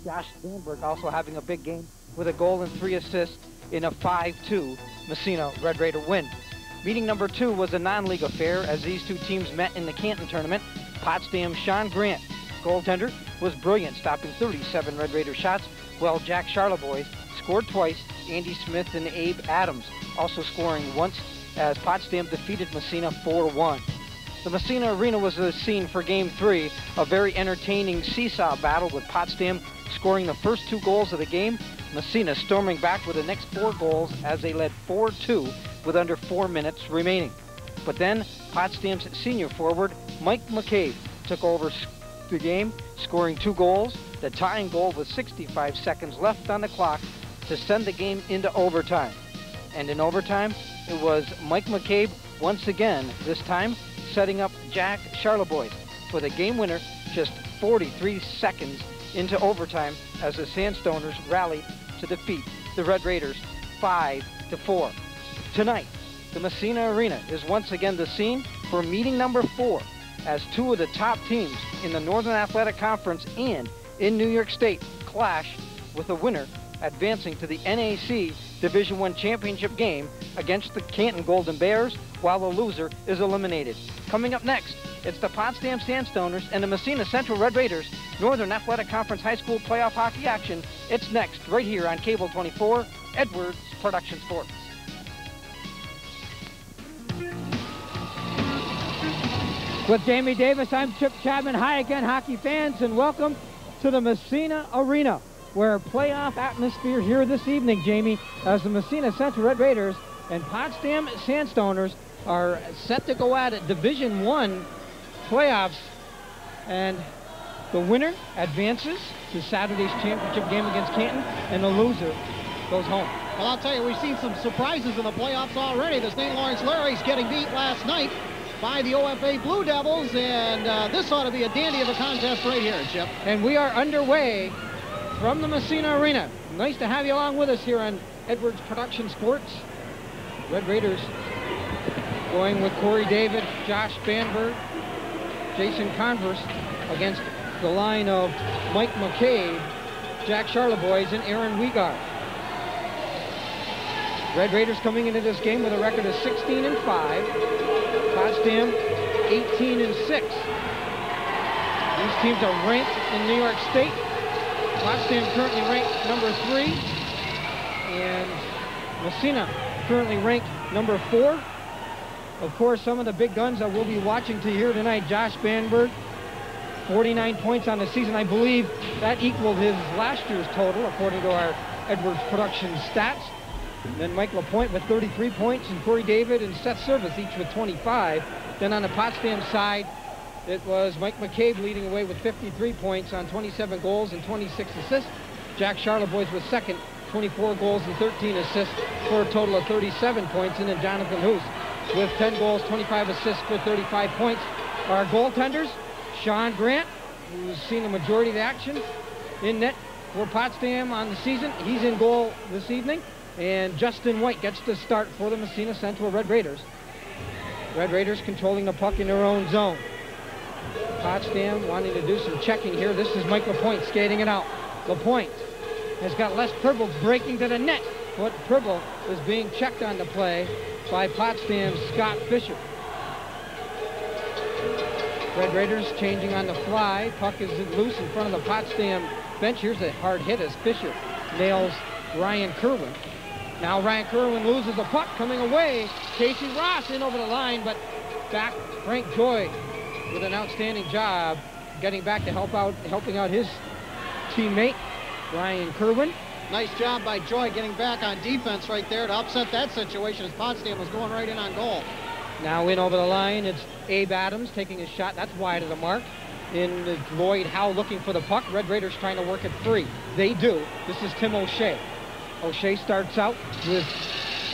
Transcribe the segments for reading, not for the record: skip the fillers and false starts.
Josh Sandberg also having a big game with a goal and 3 assists in a 5-2 Massena Red Raider win. Meeting number 2 was a non-league affair as these two teams met in the Canton tournament. Potsdam Sean Grant, goaltender, was brilliant, stopping 37 Red Raider shots, while Jack Charlebois scored twice. Andy Smith and Abe Adams also scoring once as Potsdam defeated Massena 4-1. The Massena Arena was the scene for Game 3, a very entertaining seesaw battle with Potsdam scoring the first 2 goals of the game, Massena storming back with the next 4 goals as they led 4-2 with under 4 minutes remaining. But then Potsdam's senior forward, Mike Mccabe, took over the game, scoring 2 goals, the tying goal with 65 seconds left on the clock to send the game into overtime. And in overtime, it was Mike Mccabe once again, this time setting up Jack Charlebois for the game winner just 43 seconds into overtime as the Sandstoners rallied to defeat the Red Raiders 5-4. Tonight, the Massena Arena is once again the scene for meeting number 4 as 2 of the top teams in the Northern Athletic Conference and in New York State clash, with a winner advancing to the NAC Division I championship game against the Canton Golden Bears, while the loser is eliminated. Coming up next, it's the Potsdam Sandstoners and the Massena Central Red Raiders Northern Athletic Conference High School playoff hockey action. It's next right here on Cable 24, Edwards Production Sports. With Jamie Davis, I'm Chip Chapman. Hi again, hockey fans, and welcome to the Massena Arena, where playoff atmosphere here this evening, Jamie, as the Massena Central Red Raiders and Potsdam Sandstoners are set to go at it Division I playoffs, and the winner advances to Saturday's championship game against Canton, and the loser goes home. Well, I'll tell you, we've seen some surprises in the playoffs already. The St. Lawrence Larrys getting beat last night by the OFA Blue Devils, and this ought to be a dandy of a contest right here, Chip. And we are underway from the Massena Arena. Nice to have you along with us here on Edwards Production Sports. Red Raiders going with Corey David, Josh Banberg, Jason Converse against the line of Mike Mccabe, Jack Charlebois, and Aaron Weegard. Red Raiders coming into this game with a record of 16-5. Potsdam 18-6. These teams are ranked in New York State. Potsdam currently ranked number 3, and Massena currently ranked number 4. Of course, some of the big guns that we'll be watching to here tonight, Josh Banberg, 49 points on the season. I believe that equaled his last year's total, according to our Edwards Production stats. And then Mike LaPointe with 33 points, and Corey David and Seth Service each with 25. Then on the Potsdam side, it was Mike Mccabe leading away with 53 points on 27 goals and 26 assists. Jack Charlebois was second, 24 goals and 13 assists for a total of 37 points. And then Jonathan Hoose with 10 goals, 25 assists for 35 points. Our goaltenders, Sean Grant, who's seen the majority of the action in net for Potsdam on the season. He's in goal this evening. And Justin White gets the start for the Massena Central Red Raiders. Red Raiders controlling the puck in their own zone. Potsdam wanting to do some checking here. This is Mike LaPointe skating it out. LaPointe has got Les Pribble breaking to the net, but Pribble is being checked on the play by Potsdam's Scott Fisher. Red Raiders changing on the fly. Puck is loose in front of the Potsdam bench. Here's a hard hit as Fisher nails Ryan Kerwin. Now Ryan Kerwin loses the puck, coming away. Casey Ross in over the line, but back Frank Joy with an outstanding job getting back to helping out his teammate, Ryan Kerwin. Nice job by Joy getting back on defense right there to upset that situation as Potsdam was going right in on goal. Now in over the line, it's Abe Adams taking a shot. That's wide of the mark. In Lloyd Howe looking for the puck. Red Raiders trying to work it free. They do. This is Tim O'Shea. O'Shea starts out with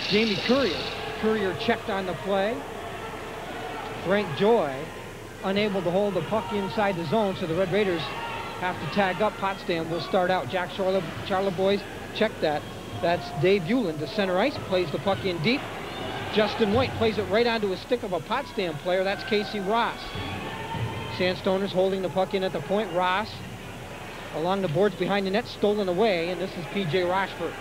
Jamie Courier. Courier checked on the play. Frank Joy unable to hold the puck inside the zone, so the Red Raiders have to tag up. Potsdam will start out. Jack Charlebois checked that. That's Dave Hewlin to center ice, plays the puck in deep. Justin White plays it right onto a stick of a Potsdam player. That's Casey Ross. Sandstoners holding the puck in at the point. Ross along the boards behind the net, stolen away, and this is P.J. Rochford.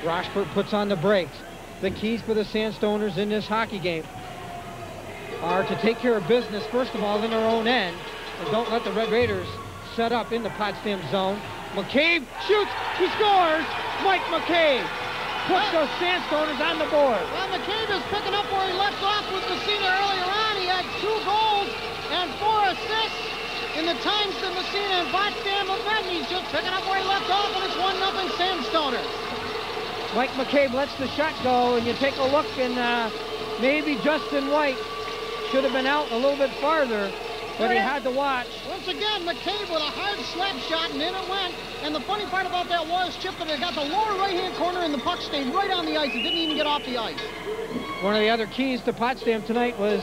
Rochford puts on the brakes. The keys for the Sandstoners in this hockey game are to take care of business, first of all, in their own end, and don't let the Red Raiders set up in the Potsdam zone. Mccabe shoots, he scores! Mike Mccabe puts those Sandstoners on the board. Well, Mccabe is picking up where he left off with Massena earlier on. He had 2 goals and 4 assists in the times that Massena and Potsdam have met. He's just picking up where he left off, and it's 1-0 Sandstoners. Mike Mccabe lets the shot go, and you take a look, and maybe Justin White should have been out a little bit farther, but he had to watch. Once again, Mccabe with a hard slap shot, and in it went. And the funny part about that was, Chip, that it got the lower right-hand corner, and the puck stayed right on the ice. It didn't even get off the ice. One of the other keys to Potsdam tonight was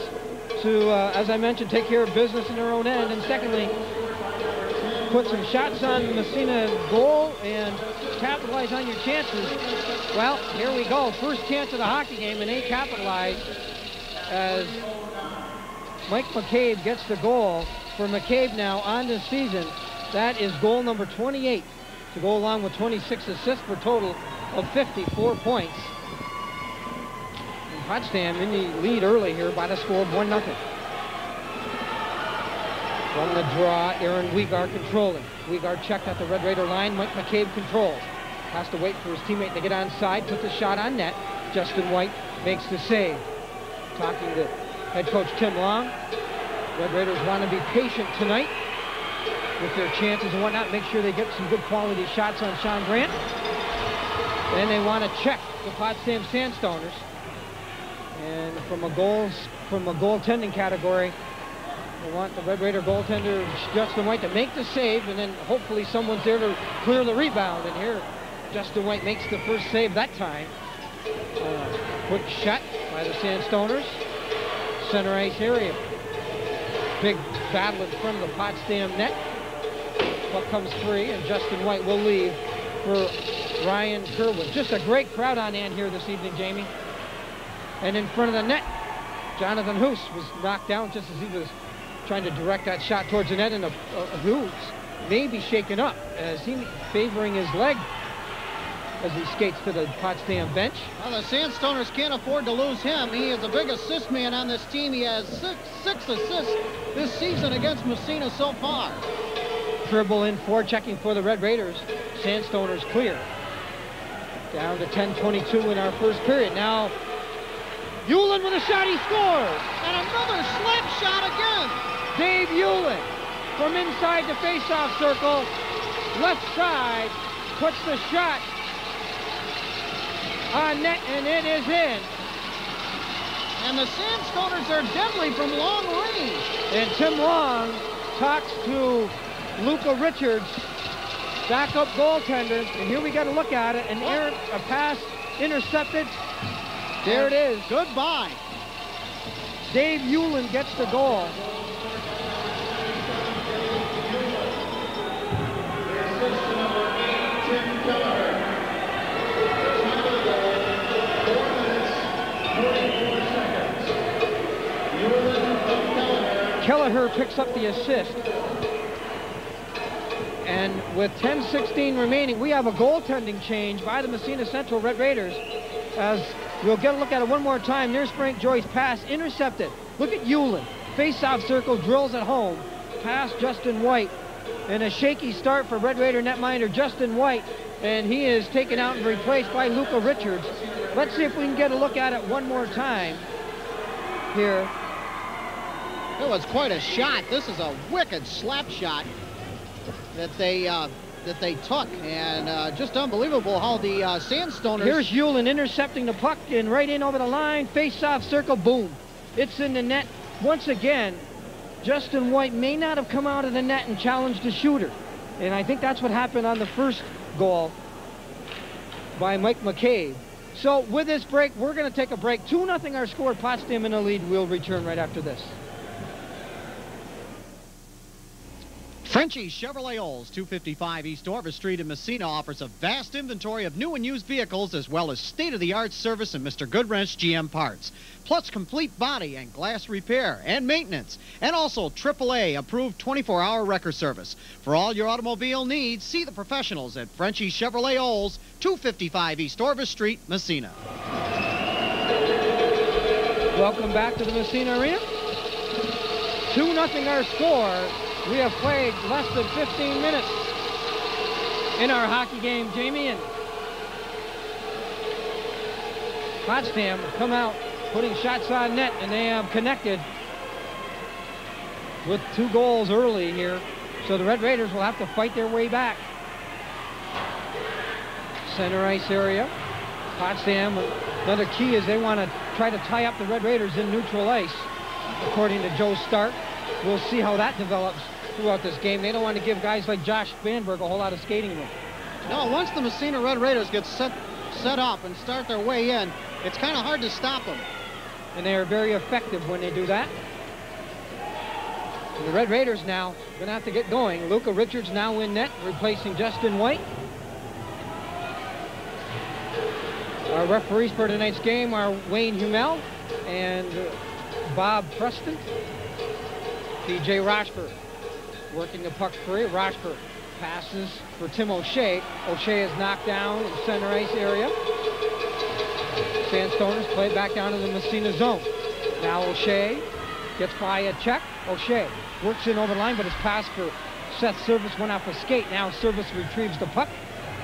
to, as I mentioned, take care of business in their own end, and secondly, put some shots on Messena goal and capitalize on your chances. Well, here we go. First chance of the hockey game, and they capitalize as Mike Mccabe gets the goal for Mccabe now on this season. That is goal number 28 to go along with 26 assists for a total of 54 points. And Potsdam in the lead early here by the score of 1-0. From the draw, Aaron Weegar controlling. Weegar checked at the Red Raider line. Mike Mccabe controls. Has to wait for his teammate to get onside. Puts a shot on net. Justin White makes the save. Talking to head coach Tim Long. Red Raiders want to be patient tonight with their chances and whatnot. Make sure they get some good quality shots on Sean Grant. And they want to check the Potsdam Sandstoners. And from a goaltending category, they want the Red Raider goaltender Justin White to make the save, and then hopefully someone's there to clear the rebound. And here, Justin White makes the first save that time. Quick shot by the Sandstoners. Center ice area. Big battle in front of the Potsdam net. Puck comes free, and Justin White will leave for Ryan Kerwin. Just a great crowd on hand here this evening, Jamie. And in front of the net, Jonathan Hoose was knocked down just as he was trying to direct that shot towards the net, and Hoose may be shaken up as he favoring his leg as he skates to the Potsdam bench. Well, the Sandstoners can't afford to lose him. He is the big assist man on this team. He has six assists this season against Massena so far. Dribble in checking for the Red Raiders. Sandstoners clear. Down to 10:22 in our first period. Now, Hewlin with a shot, he scores! And another slap shot again! Dave Hewlin from inside the face-off circle, left side, puts the shot on net, and it is in. And the Sandstoners are deadly from long range. And Tim Long talks to Luca Richards, backup goaltender, and here we got to look at it. And a pass intercepted. There it is. Goodbye. Dave Hewlin gets the goal. Kelleher picks up the assist. And with 10:16 remaining, we have a goaltending change by the Massena Central Red Raiders. As we'll get a look at it one more time. There's Frank Joy's pass intercepted. Look at Hewlin. Face-off circle, drills at home. Pass Justin White. And a shaky start for Red Raider netminder Justin White. And he is taken out and replaced by Luca Richards. Let's see if we can get a look at it one more time here. It was quite a shot. This is a wicked slap shot that they took, and just unbelievable how the Sandstoners... Here's Hewlin intercepting the puck and right in over the line, face-off circle, boom. It's in the net. Once again, Justin White may not have come out of the net and challenged the shooter. And I think that's what happened on the first goal by Mike Mccabe. So with this break, we're going to take a break. 2-0 our score. Potsdam in the lead. We'll return right after this. Frenchie Chevrolet Olds, 255 East Orvis Street in Massena, offers a vast inventory of new and used vehicles as well as state-of-the-art service and Mr. Goodwrench GM parts, plus complete body and glass repair and maintenance, and also AAA approved 24-hour wrecker service. For all your automobile needs, see the professionals at Frenchie Chevrolet Olds, 255 East Orvis Street, Massena. Welcome back to the Massena Arena. 2-0 our score. We have played less than 15 minutes in our hockey game, Jamie, and Potsdam come out putting shots on net, and they have connected with 2 goals early here. So the Red Raiders will have to fight their way back. Center ice area. Potsdam, another key is they want to try to tie up the Red Raiders in neutral ice, according to Joe Stark. We'll see how that develops throughout this game. They don't want to give guys like Josh Spanberg a whole lot of skating room. No, once the Massena Red Raiders get set up and start their way in, it's kind of hard to stop them. And they are very effective when they do that. And the Red Raiders now going to have to get going. Luca Richards now in net, replacing Justin White. Our referees for tonight's game are Wayne Hummel and Bob Preston. DJ Rochford working the puck free. Rochford passes for Tim O'Shea. O'Shea is knocked down in center ice area. Sandstoners play back down to the Massena zone. Now O'Shea gets by a check. O'Shea works in over the line, but his pass for Seth Service went off a skate. Now Service retrieves the puck,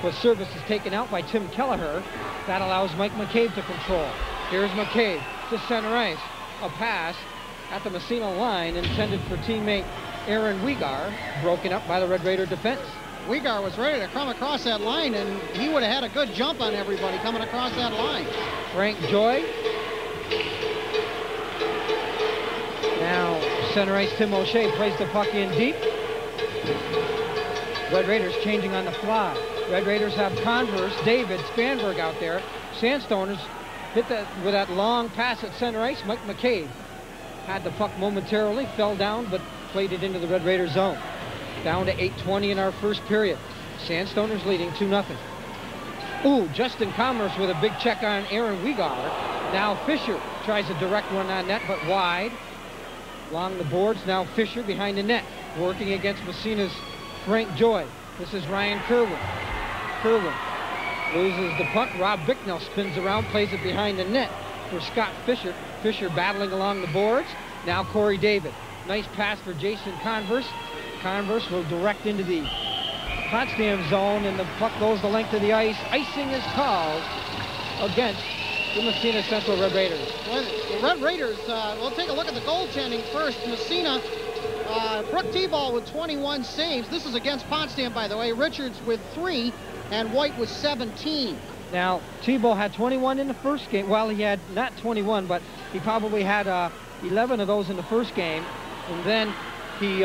but Service is taken out by Tim Kelleher. That allows Mike Mccabe to control. Here's Mccabe to center ice. A pass at the Massena line intended for teammate Aaron Wegar, broken up by the Red Raider defense. Wegar was ready to come across that line, and he would have had a good jump on everybody coming across that line. Frank Joy. Now center ice, Tim O'Shea plays the puck in deep. Red Raiders changing on the fly. Red Raiders have Converse, David, Spanberg out there. Sandstoners hit that with that long pass at center ice. Mike Mccabe had the puck momentarily, fell down, but played it into the Red Raider zone. Down to 8:20 in our first period. Sandstoners leading 2-0. Ooh, Justin Commerce with a big check on Aaron Wegar. Now Fisher tries a direct one on net, but wide. Along the boards, now Fisher behind the net, working against Massena's Frank Joy. This is Ryan Kerwin. Kerwin loses the puck. Rob Bicknell spins around, plays it behind the net for Scott Fisher. Fisher battling along the boards. Now Corey David. Nice pass for Jason Converse. Converse will direct into the Potsdam zone, and the puck goes the length of the ice. Icing is called against the Massena Central Red Raiders. Well, the Red Raiders, we'll take a look at the goaltending first. Massena, Brooke T-Ball with 21 saves. This is against Potsdam, by the way. Richards with 3, and White with 17. Now, T-Ball had 21 in the first game. Well, he had not 21, but he probably had 11 of those in the first game. And then he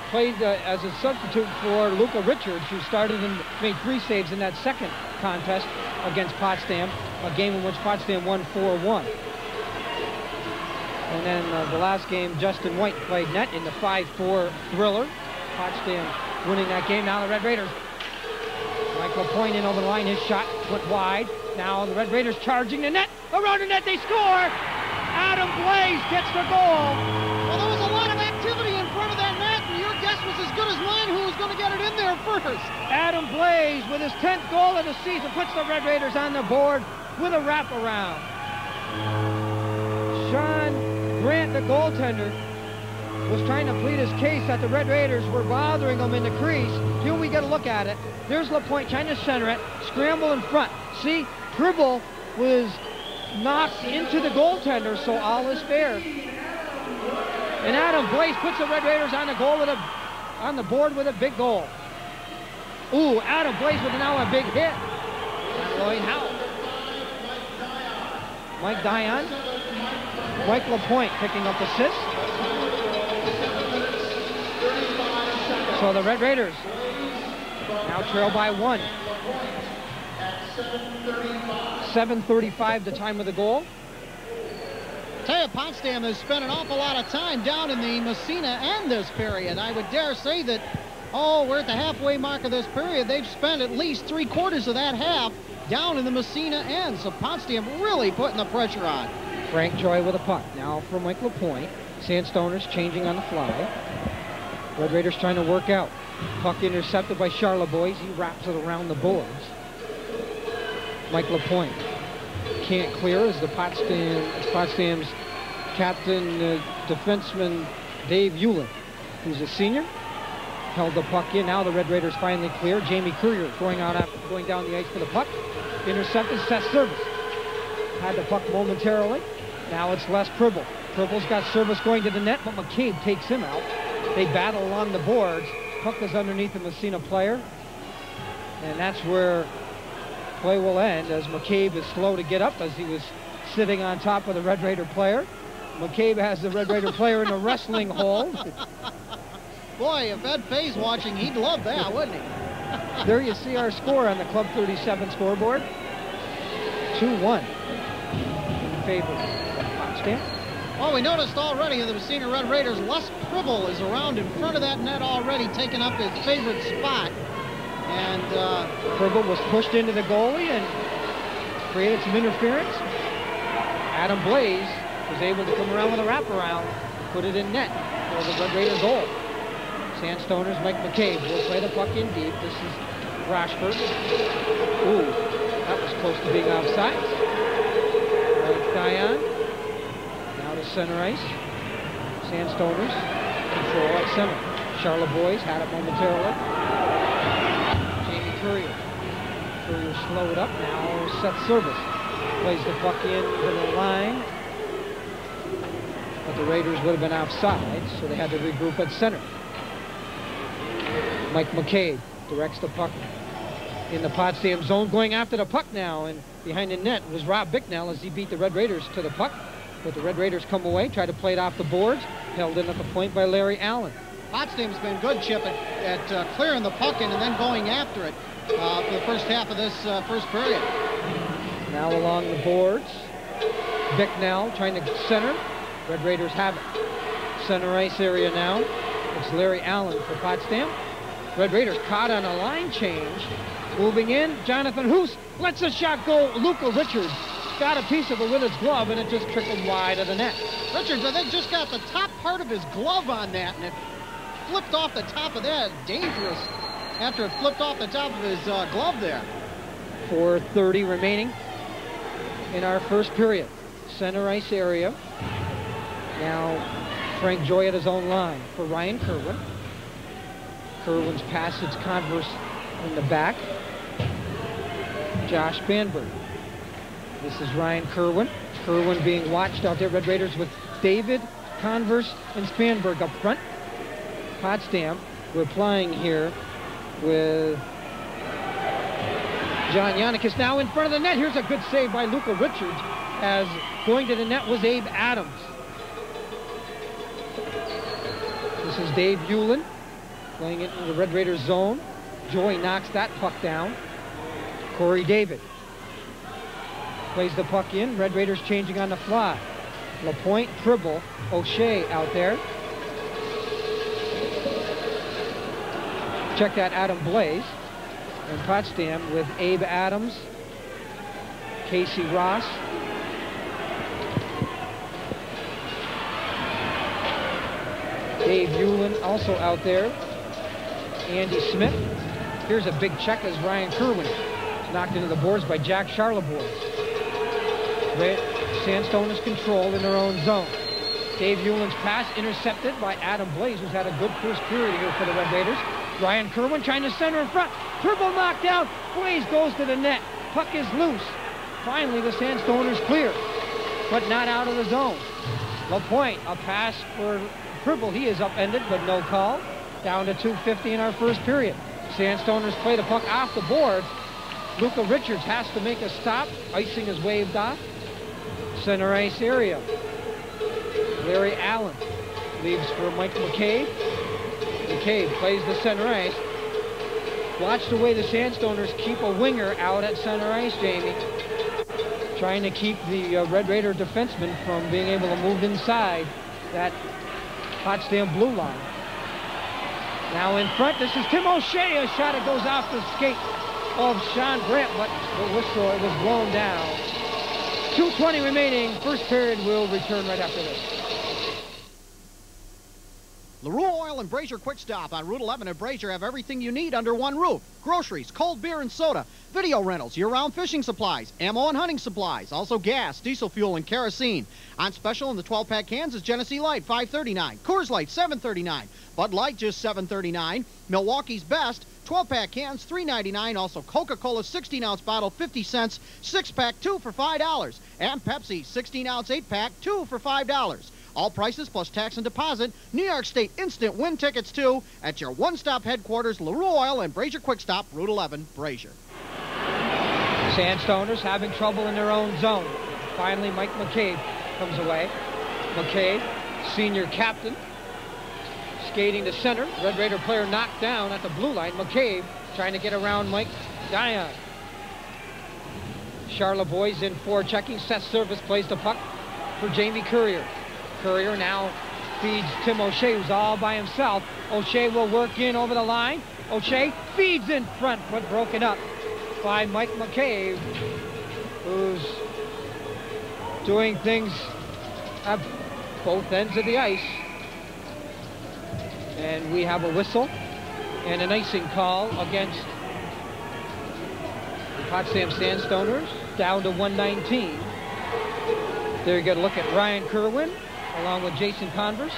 played as a substitute for Luca Richards, who started and made 3 saves in that second contest against Potsdam, a game in which Potsdam won 4-1. And then the last game, Justin White played net in the 5-4 thriller. Potsdam winning that game. Now the Red Raiders. Mike LaPointe in over the line. His shot went wide. Now the Red Raiders charging the net. Around the net, they score! Adam Blaze gets the goal. Well, there was a lot of activity in front of that net, and your guess was as good as mine who was going to get it in there first. Adam Blaze, with his 10th goal of the season, puts the Red Raiders on the board with a wraparound. Sean Grant, the goaltender, was trying to plead his case that the Red Raiders were bothering him in the crease. Here we get a look at it. There's LaPointe trying to center it, scramble in front. See, Tribble was knocked into the goaltender, so all is fair. And Adam Blaze puts the Red Raiders on the board with a big goal. Ooh, Adam Blaze with now a big hit. Lloyd Howe. Mike Dion. Mike LaPointe picking up assists. So the Red Raiders now trail by 1. 7:35 the time of the goal. Tell you, Potsdam has spent an awful lot of time down in the Massena end this period. I would dare say that Oh, we're at the halfway mark of this period. They've spent at least 3/4 of that half down in the Massena end. So Potsdam really putting the pressure on. Frank Joy with a puck. Now for Mike LaPointe. Sandstoners changing on the fly. Red Raiders trying to work out. Puck intercepted by Charlebois. He wraps it around the boards. Mike LaPointe can't clear as the Potsdam's captain, defenseman Dave Hewlett, who's a senior, held the puck in. Now the Red Raiders finally clear. Jamie Courier going down the ice for the puck. Intercepted, set service. Had the puck momentarily. Now it's Les Pribble. Pribble's got service going to the net, but Mccabe takes him out. They battle along the boards. Puck is underneath the Massena player. And that's where play will end, as Mccabe is slow to get up as he was sitting on top of the Red Raider player. Mccabe has the Red Raider player in a wrestling hold. Boy, if Ed Fay's watching, he'd love that, wouldn't he? There you see our score on the Club 37 scoreboard. 2-1 in favor of Potsdam. Well, we noticed already in the Massena Red Raiders, Les Pribble is around in front of that net already, taking up his favorite spot. And Pribble was pushed into the goalie and created some interference. Adam Blaze was able to come around with a wraparound, put it in net for the Red Raider goal. Sandstoners, Mike Mccabe will play the puck in deep. This is Rashford. Ooh, that was close to being offside. Right, Dion. Now to center ice. Sandstoners control at center. Charlebois had it momentarily. Jamie Courier. Courier slowed up, now set service. Plays the puck in to the line. But the Raiders would have been offside, so they had to regroup at center. Mike Mccabe directs the puck in the Potsdam zone, going after the puck now, and behind the net was Rob Bicknell as he beat the Red Raiders to the puck. But the Red Raiders come away, try to play it off the boards, held in at the point by Larry Allen. Potsdam's been good, Chip, at clearing the puck in and then going after it for the first half of this first period. Now along the boards, Bicknell trying to center. Red Raiders have it. Center ice area now. It's Larry Allen for Potsdam. Red Raiders caught on a line change. Moving in, Jonathan Hoose lets a shot go. Luca Richards got a piece of it with his glove, and it just trickled wide of the net. Richards, I think, just got the top part of his glove on that, and it flipped off the top of that. Dangerous after it flipped off the top of his glove there. 4:30 remaining in our first period. Center ice area. Now Frank Joy at his own line for Ryan Kerwin. Kerwin's pass, it's Converse in the back. Josh Banberg. This is Ryan Kerwin. Kerwin being watched out there. Red Raiders with David, Converse, and Spanberg up front. Potsdam, we're playing here with John Yannickas now in front of the net. Here's a good save by Luca Richards, as going to the net was Abe Adams. This is Dave Hewlett playing it in the Red Raiders zone. Joy knocks that puck down. Corey David plays the puck in. Red Raiders changing on the fly. LaPointe, Pribble, O'Shea out there. Check that, Adam Blaze. And Potsdam with Abe Adams, Casey Ross, Dave Hewlett also out there. Andy Smith. Here's a big check as Ryan Kerwin is knocked into the boards by Jack Charlebois. Sandstoners controlled in their own zone. Dave Hewlett's pass intercepted by Adam Blaze, who's had a good first period here for the Red Raiders. Ryan Kerwin trying to center in front. Triple knockdown. Blaze goes to the net. Puck is loose. Finally, the Sandstoners clear, but not out of the zone. LaPointe, a pass for Pribble. He is upended, but no call. Down to 2:50 in our first period. Sandstoners play the puck off the boards. Luca Richards has to make a stop. Icing is waved off. Center ice area. Larry Allen leaves for Mike Mccabe. Mccabe plays the center ice. Watch the way the Sandstoners keep a winger out at center ice, Jamie. Trying to keep the Red Raider defenseman from being able to move inside that Potsdam blue line. Now in front, this is Tim O'Shea. A shot that goes off the skate of Sean Brandt, but the whistle, it was blown down. 2:20 remaining. First period will return right after this. LaRue Oil and Brazier Quick Stop on Route 11 at Brazier have everything you need under one roof. Groceries, cold beer and soda, video rentals, year-round fishing supplies, ammo and hunting supplies, also gas, diesel fuel, and kerosene. On special in the 12-pack cans is Genesee Light, $5.39. Coors Light, $7.39. Bud Light, just $7.39. Milwaukee's Best, 12-pack cans, $3.99. Also Coca-Cola 16-ounce bottle, 50 cents. 6-pack, 2 for $5. And Pepsi 16-ounce 8-pack, 2 for $5. All prices plus tax and deposit. New York State instant win tickets too at your one-stop headquarters, LaRue Oil and Brazier Quick Stop, Route 11, Brazier. Sandstoners having trouble in their own zone. Finally, Mike Mccabe comes away. Mccabe, senior captain, skating to center. Red Raider player knocked down at the blue line. Mccabe trying to get around Mike Dion. Charlevoix's in for checking. Seth Service plays the puck for Jamie Courier. Courier now feeds Tim O'Shea, who's all by himself. O'Shea will work in over the line. O'Shea feeds in front, but broken up by Mike Mccabe, who's doing things at both ends of the ice. And we have a whistle and an icing call against the Potsdam Sandstoners, down to 119. There you get a look at Ryan Kerwin along with Jason Converse.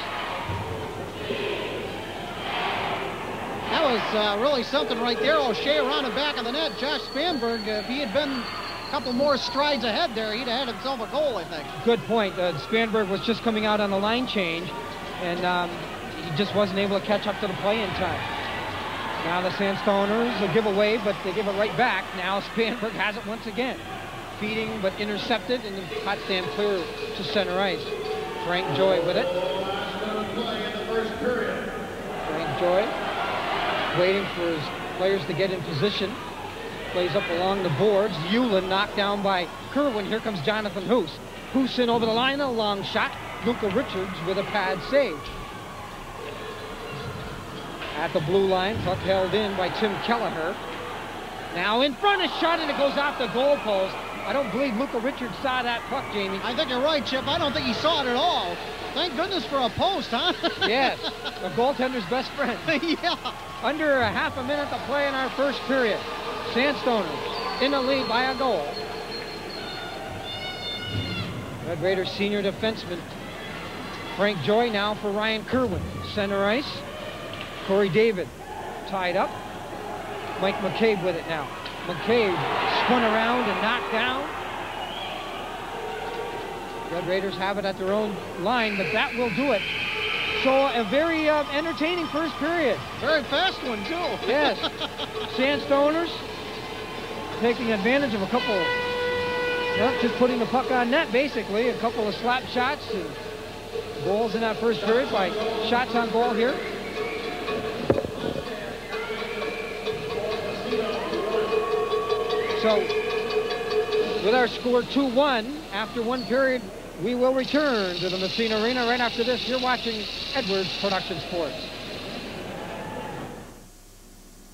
That was really something right there. O'Shea around the back of the net. Josh Spanberg, if he had been a couple more strides ahead there, he'd have had himself a goal, I think. Good point. Spanberg was just coming out on the line change, and he just wasn't able to catch up to the play in time. Now the Sandstoners will give away, but they give it right back. Now Spanberg has it once again. Feeding, but intercepted, and the Potsdam clear to center ice. Frank Joy with it. Frank Joy waiting for his players to get in position. Plays up along the boards. Hewlin knocked down by Kerwin. Here comes Jonathan Hoose. Hoose in over the line, a long shot. Luca Richards with a pad save. At the blue line, puck held in by Tim Kelleher. Now in front, a shot, and it goes off the goal post. I don't believe Luca Richards saw that puck, Jamie. I think you're right, Chip. I don't think he saw it at all. Thank goodness for a post, huh? Yes, the goaltender's best friend. Yeah. Under a half a minute to play in our first period. Sandstoners in the lead by a goal. Red Raiders senior defenseman Frank Joy now for Ryan Kerwin. Center ice. Corey David tied up. Mike Mccabe with it now. Mccabe spun around and knocked down. Red Raiders have it at their own line, but that will do it. So a very entertaining first period. Very fast one, too. Yes. Sandstoners taking advantage of a couple, well, just putting the puck on net, basically. A couple of slap shots and goals in that first period by shots on goal here. So, with our score 2-1, after one period, we will return to the Massena Arena. Right after this, you're watching Edwards Production Sports.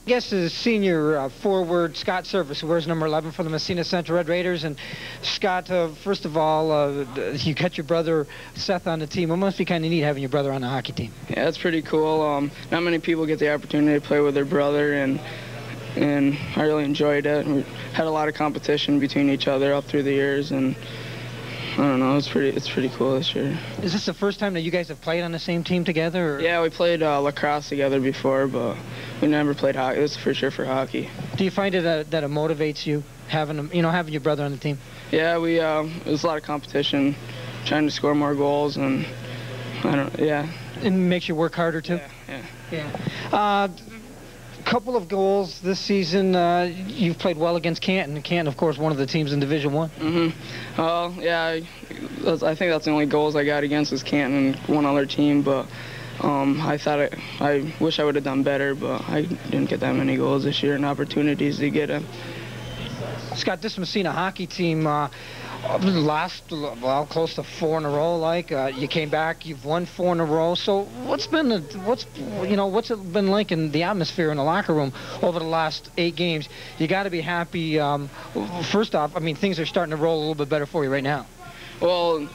I guess is senior forward Scott Service, who wears number 11 for the Massena Central Red Raiders. And Scott, first of all, you got your brother Seth on the team. It must be kind of neat having your brother on the hockey team. Yeah, it's pretty cool. Not many people get the opportunity to play with their brother, and I really enjoyed it. We had a lot of competition between each other up through the years, and I don't know, it's pretty cool this year. Is this the first time that you guys have played on the same team together? Or? Yeah, we played lacrosse together before, but we never played hockey. This is for sure for hockey. Do you find it that it motivates you having your brother on the team? Yeah, it was a lot of competition, trying to score more goals, and yeah. And it makes you work harder too. Yeah. Couple of goals this season. You've played well against Canton. Canton, of course, one of the teams in Division I. Mm-hmm. Well, yeah, I think that's the only goals I got against was Canton and one other team, but I wish I would have done better, but I didn't get that many goals this year and opportunities to get them. Scott, this Massena hockey team, Last, well, close to 4 in a row. Like you came back, you've won 4 in a row. So what's it been like in the atmosphere in the locker room over the last 8 games? You got to be happy. First off, I mean, things are starting to roll a little bit better for you right now. Well,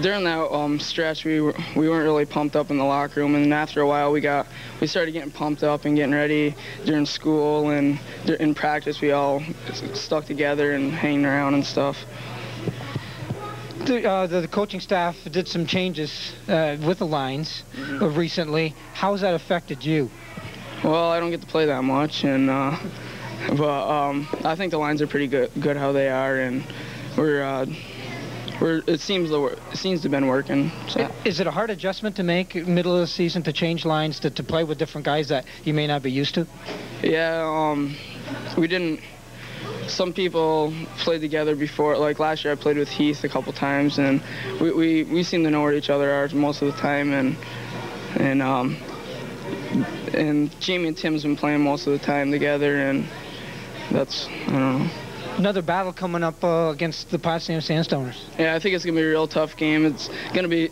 during that stretch, we weren't really pumped up in the locker room, and then after a while, we started getting pumped up and getting ready during school, and in practice, we all stuck together and hanging around and stuff. The coaching staff did some changes with the lines recently. How has that affected you? Well, I don't get to play that much, and but I think the lines are pretty good how they are, and it seems to have been working. So. Is it a hard adjustment to make middle of the season to change lines to play with different guys that you may not be used to? Yeah, we didn't. Some people played together before. Like last year, I played with Heath a couple times, and we seem to know where each other are most of the time. And Jamie and Tim's been playing most of the time together, and that's, I don't know. Another battle coming up against the Potsdam Sandstoners. Yeah, I think it's gonna be a real tough game. It's gonna be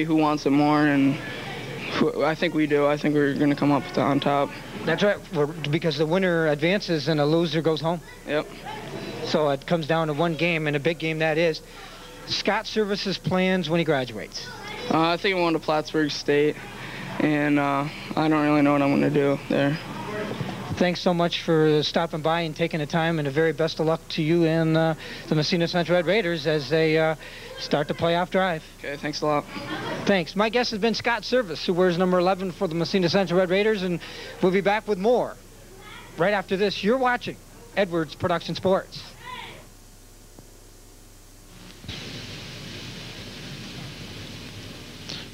who wants it more, and I think we do. I think we're gonna come up on top. That's right, because the winner advances and the loser goes home. Yep. So it comes down to one game, and a big game that is. Scott Service's plans when he graduates? I think I'm going to Plattsburgh State, and I don't really know what I'm going to do there. Thanks so much for stopping by and taking the time, and the very best of luck to you and the Massena Central Red Raiders as they start the playoff drive. Okay, thanks a lot. Thanks. My guest has been Scott Service, who wears number 11 for the Massena Central Red Raiders, and we'll be back with more right after this. You're watching Edwards Production Sports.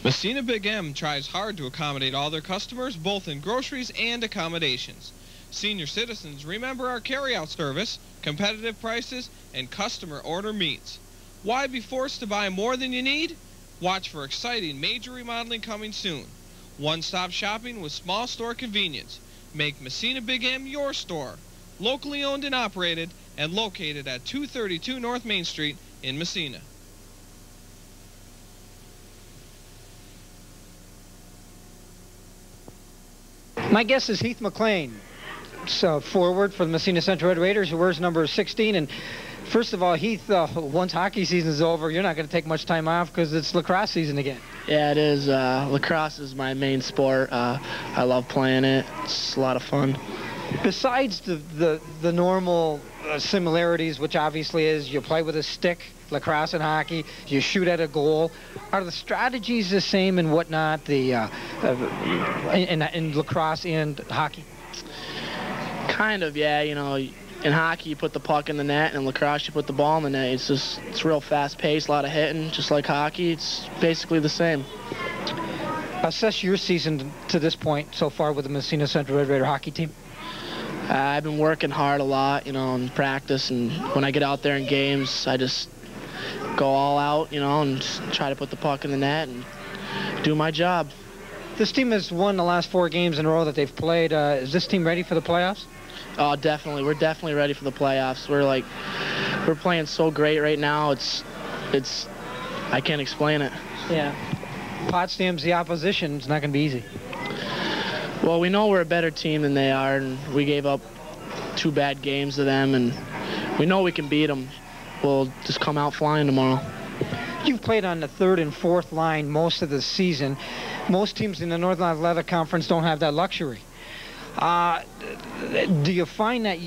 Massena Big M tries hard to accommodate all their customers, both in groceries and accommodations. Senior citizens remember our carryout service, competitive prices, and customer order meets. Why be forced to buy more than you need? Watch for exciting major remodeling coming soon. One-stop shopping with small store convenience. Make Massena Big M your store. Locally owned and operated, and located at 232 North Main Street in Massena. My guest is Heath Mclean, forward for the Massena Central Red Raiders, who wears number 16. And first of all, Heath, once hockey season is over, you're not going to take much time off because it's lacrosse season again. Yeah, it is. Lacrosse is my main sport. I love playing it. It's a lot of fun. Besides the normal similarities, which obviously is you play with a stick, lacrosse and hockey, you shoot at a goal, are the strategies the same and whatnot in lacrosse and hockey? Kind of, yeah. You know, in hockey you put the puck in the net, and in lacrosse you put the ball in the net. It's real fast-paced, a lot of hitting, just like hockey. It's basically the same. Assess your season to this point so far with the Massena Central Red Raider hockey team. I've been working hard a lot, you know, in practice, and when I get out there in games, I just go all out, you know, and just try to put the puck in the net and do my job. This team has won the last 4 games in a row that they've played. Is this team ready for the playoffs? Oh, definitely. We're definitely ready for the playoffs. We're playing so great right now. It's I can't explain it. Yeah. Potsdam's the opposition. It's not going to be easy. Well, we know we're a better team than they are, and we gave up 2 bad games to them, and we know we can beat them. We'll just come out flying tomorrow. You've played on the 3rd and 4th line most of the season. Most teams in the Northern Athletic Conference don't have that luxury. Do you find that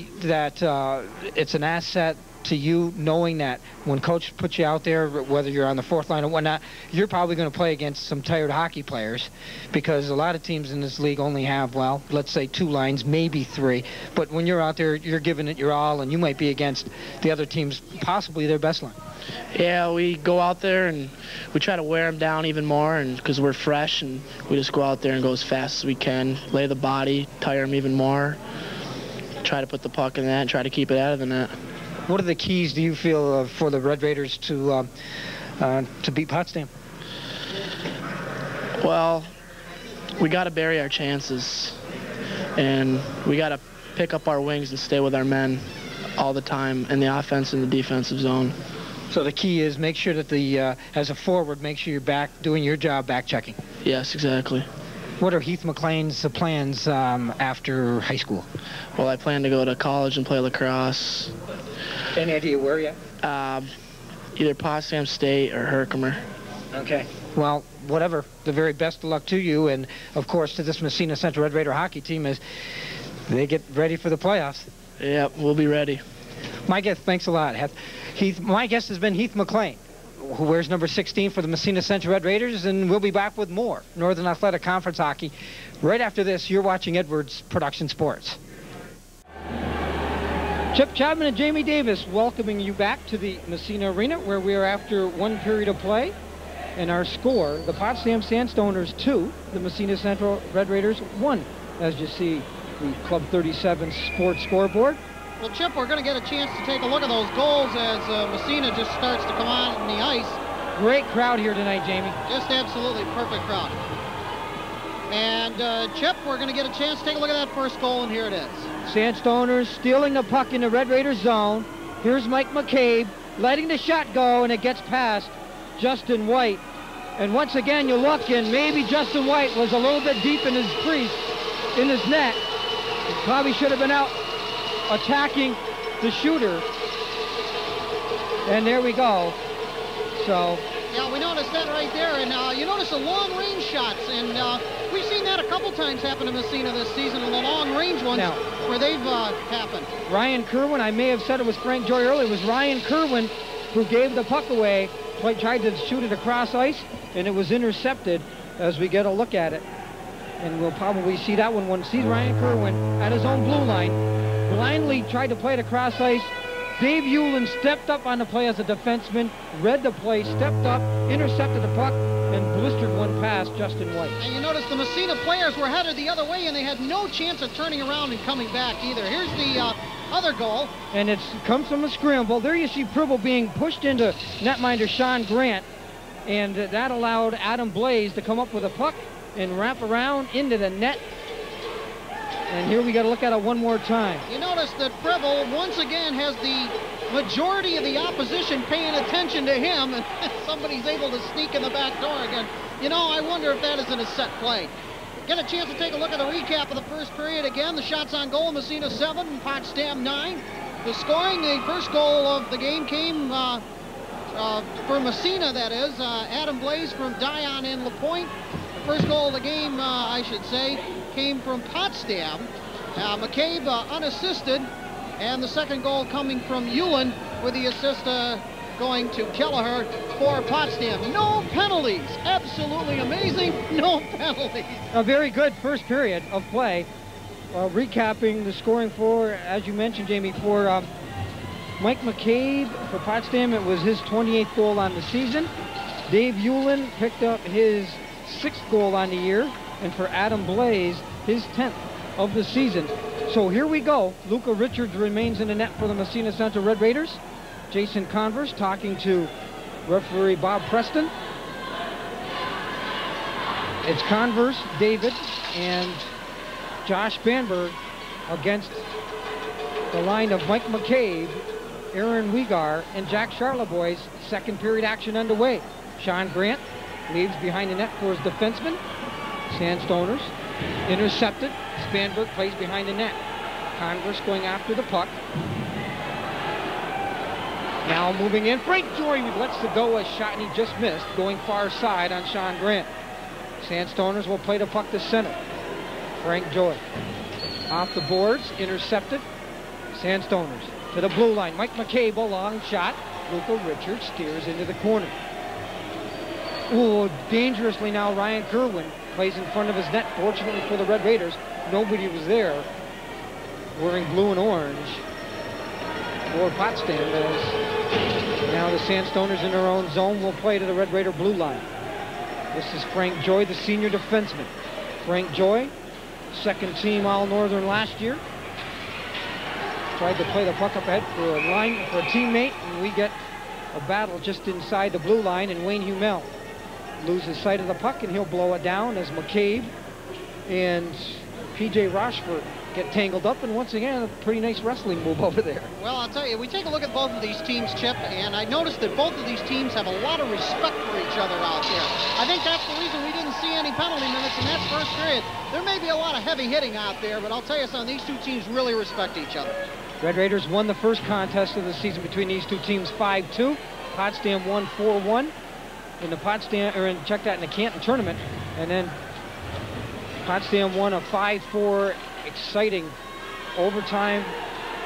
it's an asset to you knowing that when coach puts you out there, whether you're on the 4th line or whatnot, you're probably going to play against some tired hockey players, because a lot of teams in this league only have, well, let's say 2 lines, maybe 3. But when you're out there, you're giving it your all, and you might be against the other team's possibly their best line. Yeah, we go out there and we try to wear them down even more, and because we're fresh, and we just go out there and go as fast as we can, lay the body, tire them even more, try to put the puck in the net, and try to keep it out of the net. What are the keys, do you feel, for the Red Raiders to beat Potsdam? Well, we got to bury our chances, and we got to pick up our wings and stay with our men all the time in the offense and the defensive zone. So the key is make sure that as a forward, make sure you're back doing your job, back checking. Yes, exactly. What are Heath Mclean's plans after high school? Well, I plan to go to college and play lacrosse. Any idea where yet? Either Potsdam State or Herkimer. Okay. Well, whatever. The very best of luck to you, and of course to this Massena Central Red Raider hockey team as they get ready for the playoffs. Yep, we'll be ready. My guest, thanks a lot. Heath, my guest has been Heath Mclean, who wears number 16 for the Massena Central Red Raiders, and we'll be back with more Northern Athletic Conference hockey. Right after this, you're watching Edwards Production Sports. Chip Chapman and Jamie Davis welcoming you back to the Massena Arena, where we are after one period of play. And our score, the Potsdam Sandstoners 2, the Massena Central Red Raiders 1, as you see the Club 37 sports scoreboard. Well, Chip, we're going to get a chance to take a look at those goals as Massena just starts to come on the ice. Great crowd here tonight, Jamie. Just absolutely perfect crowd. And, Chip, we're going to get a chance to take a look at that first goal, and here it is. Sandstoners stealing the puck in the Red Raiders zone. Here's Mike Mccabe letting the shot go, and it gets past Justin White. And once again, you look, and maybe Justin White was a little bit deep in his crease, in his net. He probably should have been out attacking the shooter. And there we go. So. Yeah, we noticed that right there. And you notice the long-range shots. And we've seen that a couple times happen to Massena this season, and the long-range ones now, where they've happened. Ryan Kerwin, I may have said it was Frank Joy earlier. It was Ryan Kerwin who gave the puck away. Tried to shoot it across ice, and it was intercepted as we get a look at it. And we'll probably see that one. When see Ryan Kerwin at his own blue line, blindly tried to play it across ice. Dave Hewlin stepped up on the play as a defenseman, read the play, stepped up, intercepted the puck, and blistered one past Justin White. And you notice the Massena players were headed the other way, and they had no chance of turning around and coming back either. Here's the other goal. And it comes from a scramble. There you see Pribble being pushed into netminder Sean Grant, and that allowed Adam Blaze to come up with a puck and wrap around into the net. And here we got to look at it one more time. You notice that Pribble once again has the majority of the opposition paying attention to him, and somebody's able to sneak in the back door again. You know, I wonder if that isn't a set play. Get a chance to take a look at the recap of the first period again. The shots on goal, Massena 7 and Potsdam 9. The scoring, the first goal of the game came for Massena, that is. Adam Blaze from Dion in LaPointe. The first goal of the game, I should say, came from Potsdam. Mccabe unassisted. And the second goal coming from Hewlin with the assist going to Kelleher for Potsdam. No penalties. Absolutely amazing. No penalties. A very good first period of play. Recapping the scoring for, as you mentioned, Jamie, for Mike Mccabe for Potsdam, it was his 28th goal on the season. Dave Hewlin picked up his 6th goal on the year. And for Adam Blaze, his 10th of the season. So here we go. Luca Richards remains in the net for the Massena Central Red Raiders. Jason Converse talking to referee Bob Preston. It's Converse, David, and Josh Banberg against the line of Mike Mccabe, Aaron Wegar, and Jack Charlebois. Second period action underway. Sean Grant leaves behind the net for his defenseman. Sandstoners intercepted. Spanberg plays behind the net. Converse going after the puck. Now moving in, Frank Joy lets the go a shot, and he just missed, going far side on Sean Grant. Sandstoners will play the puck to center. Frank Joy off the boards, intercepted. Sandstoners to the blue line. Mike Mccabe, a long shot. Luca Richards steers into the corner. Ooh, dangerously now Ryan Kerwin plays in front of his net. Fortunately for the Red Raiders, nobody was there wearing blue and orange for Potsdam. Now the Sandstoners in their own zone will play to the Red Raider blue line. This is Frank Joy, the senior defenseman. Frank Joy, second team All-Northern last year. Tried to play the puck up ahead for a teammate, and we get a battle just inside the blue line, and Wayne Humel loses sight of the puck, and he'll blow it down as Mccabe and P.J. Rochford get tangled up, and once again, a pretty nice wrestling move over there. Well, I'll tell you, we take a look at both of these teams, Chip, and I noticed that both of these teams have a lot of respect for each other out there. I think that's the reason we didn't see any penalty minutes in that first period. There may be a lot of heavy hitting out there, but I'll tell you something, these two teams really respect each other. Red Raiders won the first contest of the season between these two teams 5-2. Potsdam won 4-1 in the Potsdam, or check that, in the Canton tournament, and then Potsdam won a 5-4 exciting overtime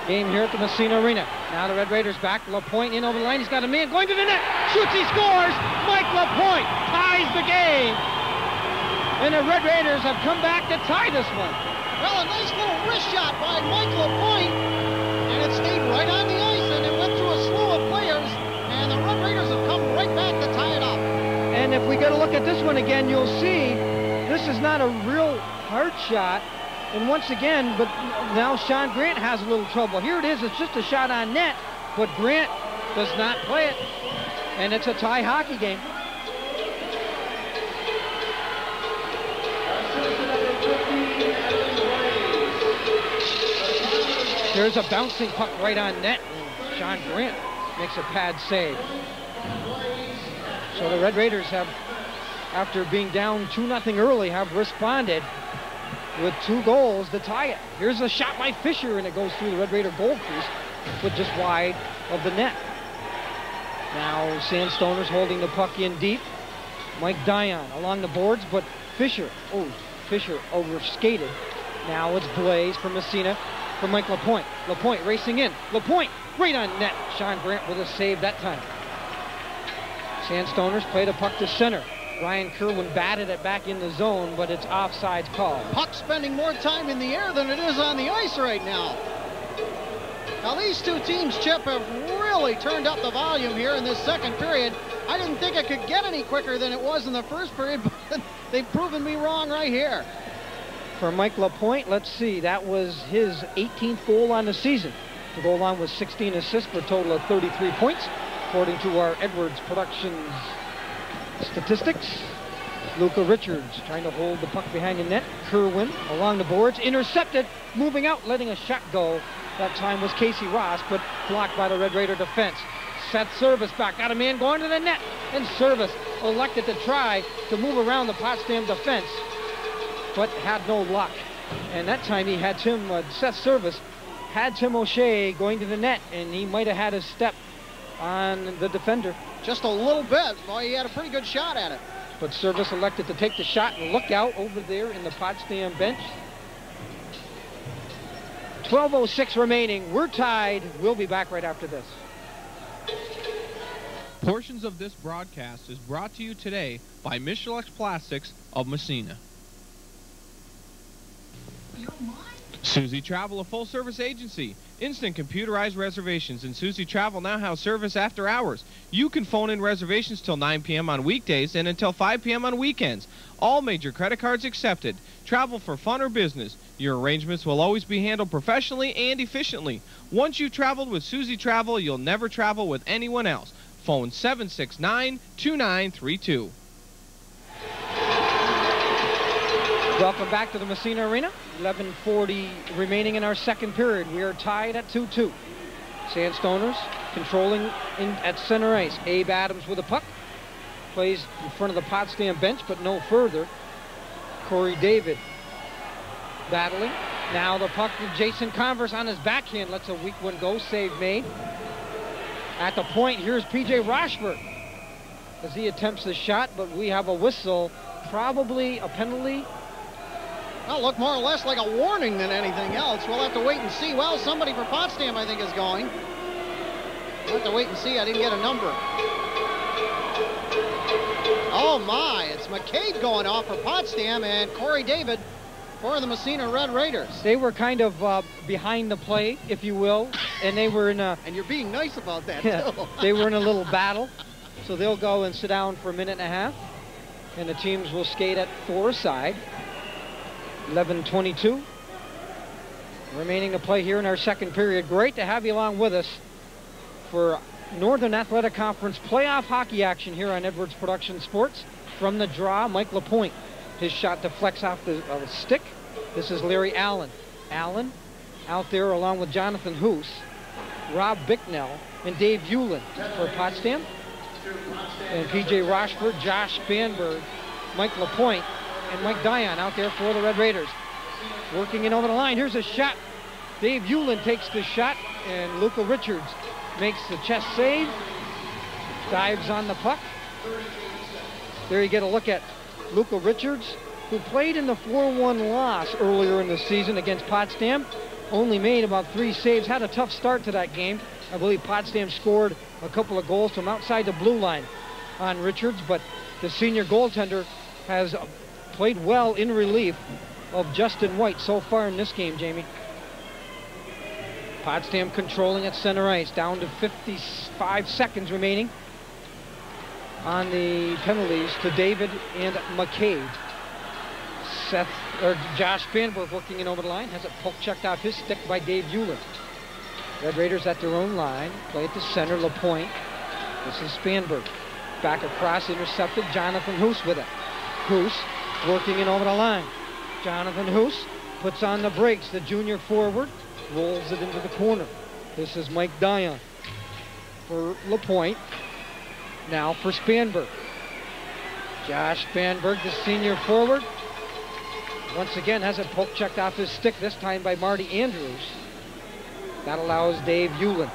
game here at the Massena Arena. Now the Red Raiders back. LaPointe in over the line. He's got a man going to the net. Shoots, he scores. Mike LaPointe ties the game. And the Red Raiders have come back to tie this one. Well, a nice little wrist shot by Mike LaPointe, and it stayed right on the ice, and it went through a slew of players, and the Red Raiders have come right back to tie it up. And if we get a look at this one again, you'll see this is not a real hard shot. And once again, but now Sean Grant has a little trouble. Here it is, it's just a shot on net, but Grant does not play it. And it's a tie hockey game. There's a bouncing puck right on net, and Sean Grant makes a pad save. So the Red Raiders have, after being down 2-0 early, have responded with 2 goals to tie it. Here's a shot by Fisher, and it goes through the Red Raider goal crease, but just wide of the net. Now Sandstoners holding the puck in deep. Mike Dion along the boards, but Fisher overskated. Now it's Blaze from Massena for Mike LaPointe. LaPointe racing in. LaPointe right on net. Sean Grant with a save that time. Sandstoners play the puck to center. Ryan Kerwin batted it back in the zone, but it's offsides call. Puck spending more time in the air than it is on the ice right now. Now these two teams, Chip, have really turned up the volume here in this second period. I didn't think it could get any quicker than it was in the first period, but they've proven me wrong right here. For Mike LaPointe, let's see, that was his 18th goal on the season. The goal line was 16 assists for a total of 33 points, according to our Edwards Productions statistics. Luca Richards trying to hold the puck behind the net. Kerwin along the boards, intercepted, moving out, letting a shot go. That time was Casey Ross, but blocked by the Red Raider defense. Seth Service back, got a man going to the net, and Service elected to try to move around the Potsdam defense, but had no luck. And that time he had Seth Service had Tim O'Shea going to the net, and he might have had a step on the defender. Just a little bit. Boy, he had a pretty good shot at it. But Service elected to take the shot and look out over there in the Potsdam bench. 12:06 remaining. We're tied. We'll be back right after this. Portions of this broadcast is brought to you today by Michelex Plastics of Massena. Susie Travel, a full-service agency. Instant computerized reservations, and Susie Travel now has service after hours. You can phone in reservations till 9 p.m. on weekdays and until 5 p.m. on weekends. All major credit cards accepted. Travel for fun or business. Your arrangements will always be handled professionally and efficiently. Once you've traveled with Susie Travel, you'll never travel with anyone else. Phone 769-2932. Welcome back to the Massena Arena. 11:40 remaining in our second period. We are tied at 2-2. Sandstoners controlling at center ice. Abe Adams with a puck. Plays in front of the Potsdam bench, but no further. Corey David battling. Now the puck with Jason Converse on his backhand. Lets a weak one go. Save made. At the point, here's P.J. Rochford as he attempts the shot, but we have a whistle. Probably a penalty. Well, look more or less like a warning than anything else. We'll have to wait and see. Well, somebody for Potsdam, I think, is going. We'll have to wait and see. I didn't get a number. Oh, my. It's Mccabe going off for Potsdam and Corey David for the Massena Red Raiders. They were kind of behind the play, if you will, and they were in a... And you're being nice about that, yeah, too. they were in a little battle, so they'll go and sit down for a minute and a half, and the teams will skate at four-a-side. 11:22 remaining to play here in our second period. Great to have you along with us for Northern Athletic Conference playoff hockey action here on Edwards Production Sports. From the draw, Mike LaPointe. His shot deflects off the stick. This is Larry Allen. Allen out there along with Jonathan Hoose, Rob Bicknell, and Dave Hewlin for Potsdam. And P.J. Rochford, Josh Spanberg, Mike LaPointe, and Mike Dion out there for the Red Raiders. Working in over the line. Here's a shot. Dave Hewlin takes the shot, and Luca Richards makes the chest save. Dives on the puck. There you get a look at Luca Richards, who played in the 4-1 loss earlier in the season against Potsdam. Only made about 3 saves. Had a tough start to that game. I believe Potsdam scored a couple of goals from outside the blue line on Richards, but the senior goaltender has played well in relief of Justin White so far in this game, Jamie. Potsdam controlling at center ice, down to 55 seconds remaining on the penalties to David and Mccabe. Josh Spanberg working in over the line, has it poke checked off his stick by Dave Hewlin. Red Raiders at their own line, play it to center, LaPointe. This is Spanberg. Back across, intercepted, Jonathan Hoose with it. Hoose working in over the line. Jonathan Hoose puts on the brakes, the junior forward, rolls it into the corner. This is Mike Dion for LaPointe. Now for Spanberg. Josh Spanberg, the senior forward. Once again has it poke checked off his stick, this time by Marty Andrews. That allows Dave Hewlin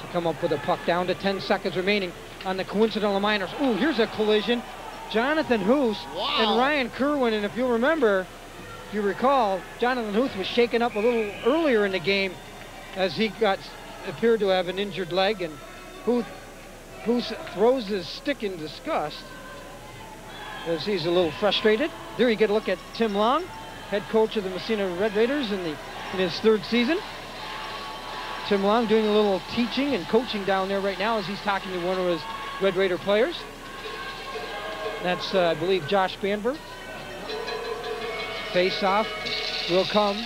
to come up with a puck, down to 10 seconds remaining on the coincidental minors. Ooh, here's a collision. Jonathan Hoose and Ryan Kerwin, and if you remember, if you recall, Jonathan Hoose was shaken up a little earlier in the game as he appeared to have an injured leg, and Hoose throws his stick in disgust as he's a little frustrated. There you get a look at Tim Long, head coach of the Massena Red Raiders in his 3rd season. Tim Long doing a little teaching and coaching down there right now as he's talking to one of his Red Raider players. That's, I believe, Josh Spanberg. Face-off will come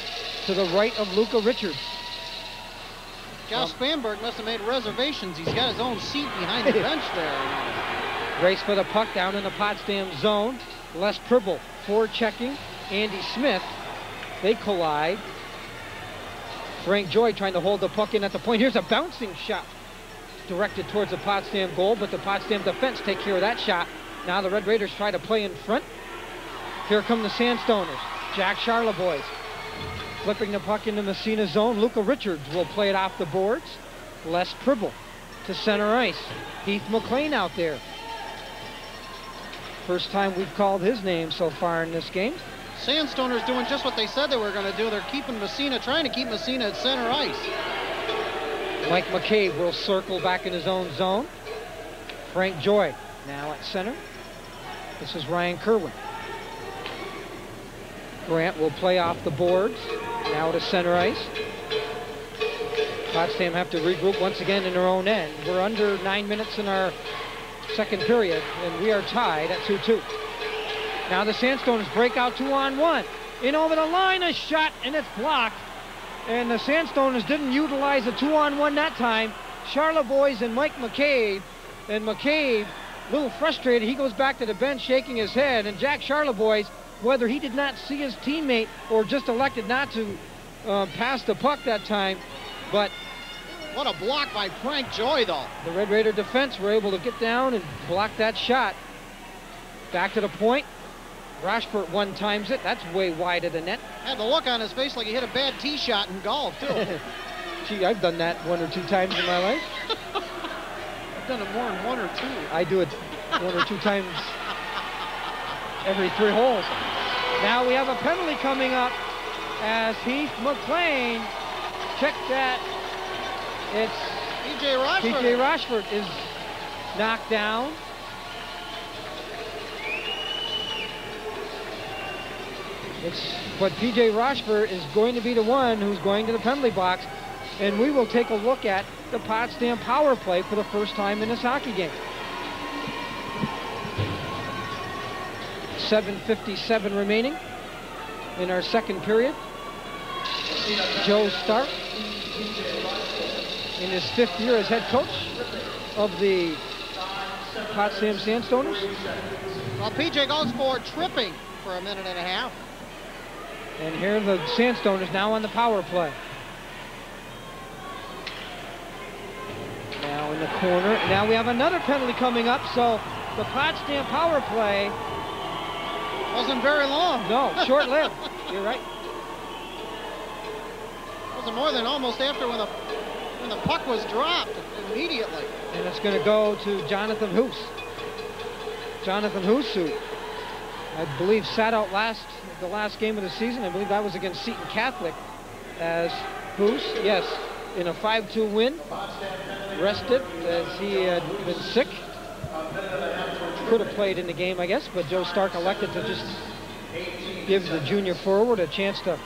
to the right of Luca Richards. Josh Spanberg must have made reservations. He's got his own seat behind the bench there. Race for the puck down in the Potsdam zone. Les Pribble forechecking. Andy Smith. They collide. Frank Joy trying to hold the puck in at the point. Here's a bouncing shot directed towards the Potsdam goal, but the Potsdam defense take care of that shot. Now the Red Raiders try to play in front. Here come the Sandstoners. Jack Charlebois flipping the puck into Massena zone. Luca Richards will play it off the boards. Les Pribble to center ice. Heath Mclean out there. First time we've called his name so far in this game. Sandstoners doing just what they said they were going to do. They're keeping Massena, trying to keep Massena at center ice. Mike Mccabe will circle back in his own zone. Frank Joy now at center. This is Ryan Kerwin. Grant will play off the boards. Now to center ice. Potsdam have to regroup once again in their own end. We're under 9 minutes in our 2nd period, and we are tied at 2-2. Now the Sandstoners break out 2-on-1. In over the line, a shot, and it's blocked. And the Sandstoners didn't utilize the 2-on-1 that time. Charlebois and Mike Mccabe. And Mccabe, a little frustrated, he goes back to the bench shaking his head. And Jack Charlebois, whether he did not see his teammate or just elected not to pass the puck that time, but what a block by Frank Joy, though. The Red Raider defense were able to get down and block that shot. Back to the point. Rochford one-times it. That's way wide of the net. Had the look on his face like he hit a bad tee shot in golf, too. Gee, I've done that 1 or 2 times in my life. I've done it more than 1 or 2. I do it 1 or 2 times every 3 holes. Now we have a penalty coming up as Heath Mclean checked that. It's P.J. Rochford. P.J. Rochford is knocked down. But P.J. Rochford is going to be the one who's going to the penalty box, and we will take a look at the Potsdam power play for the first time in this hockey game. 7:57 remaining in our 2nd period. Joe Stark, in his 5th year as head coach of the Potsdam Sandstoners. Well, P.J. goes for tripping for a minute and a half. And here are the Sandstoners now on the power play. Now in the corner. Now we have another penalty coming up, so the Potsdam power play wasn't very long. No, short-lived. You're right. Wasn't more than almost after when the puck was dropped immediately. And it's going to go to Jonathan Hoose. Jonathan Hoose, who I believe sat out the last game of the season. I believe that was against Seton Catholic, as Hoose, yes, in a 5-2 win, rested as he had been sick. Could have played in the game, I guess, but Joe Stark elected to just give the junior forward a chance to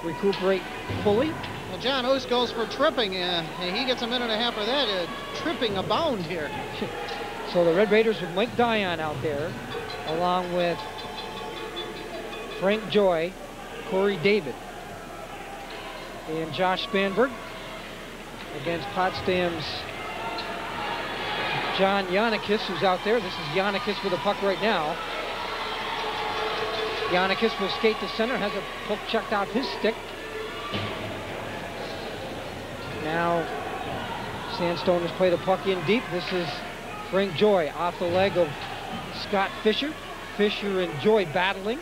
recuperate fully. Well, John Hoose goes for tripping, and he gets a minute and a half for that. Tripping abound here. So the Red Raiders with Mike Dion out there, along with Frank Joy, Corey David, and Josh Spanberg against Potsdam's John Yannikis, who's out there. This is Yannikis with the puck right now. Yannikis will skate to center, has a puck checked off his stick. Now, Sandstoners play the puck in deep. This is Frank Joy off the leg of Scott Fisher. Fisher and Joy battling.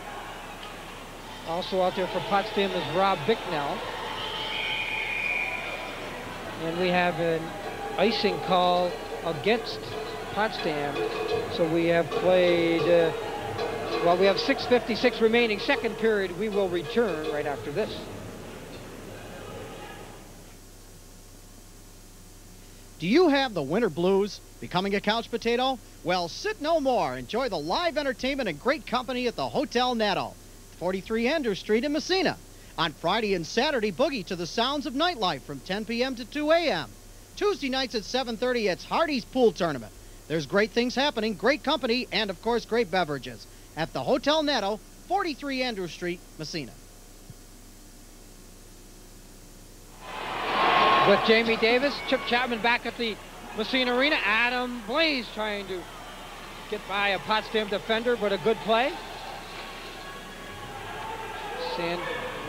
Also out there for Potsdam is Rob Bicknell. And we have an icing call against Potsdam. So we have played, well, we have 6:56 remaining. Second period, we will return right after this. Do you have the winter blues? Becoming a couch potato? Well, sit no more. Enjoy the live entertainment and great company at the Hotel Netto, 43 Andrews Street in Massena. On Friday and Saturday, boogie to the sounds of nightlife from 10 p.m. to 2 a.m. Tuesday nights at 7:30, it's Hardy's Pool Tournament. There's great things happening, great company, and of course, great beverages at the Hotel Netto, 43 Andrews Street, Massena. With Jamie Davis, Chip Chapman back at the Massena Arena. Adam Blaze trying to get by a Potsdam defender, but a good play.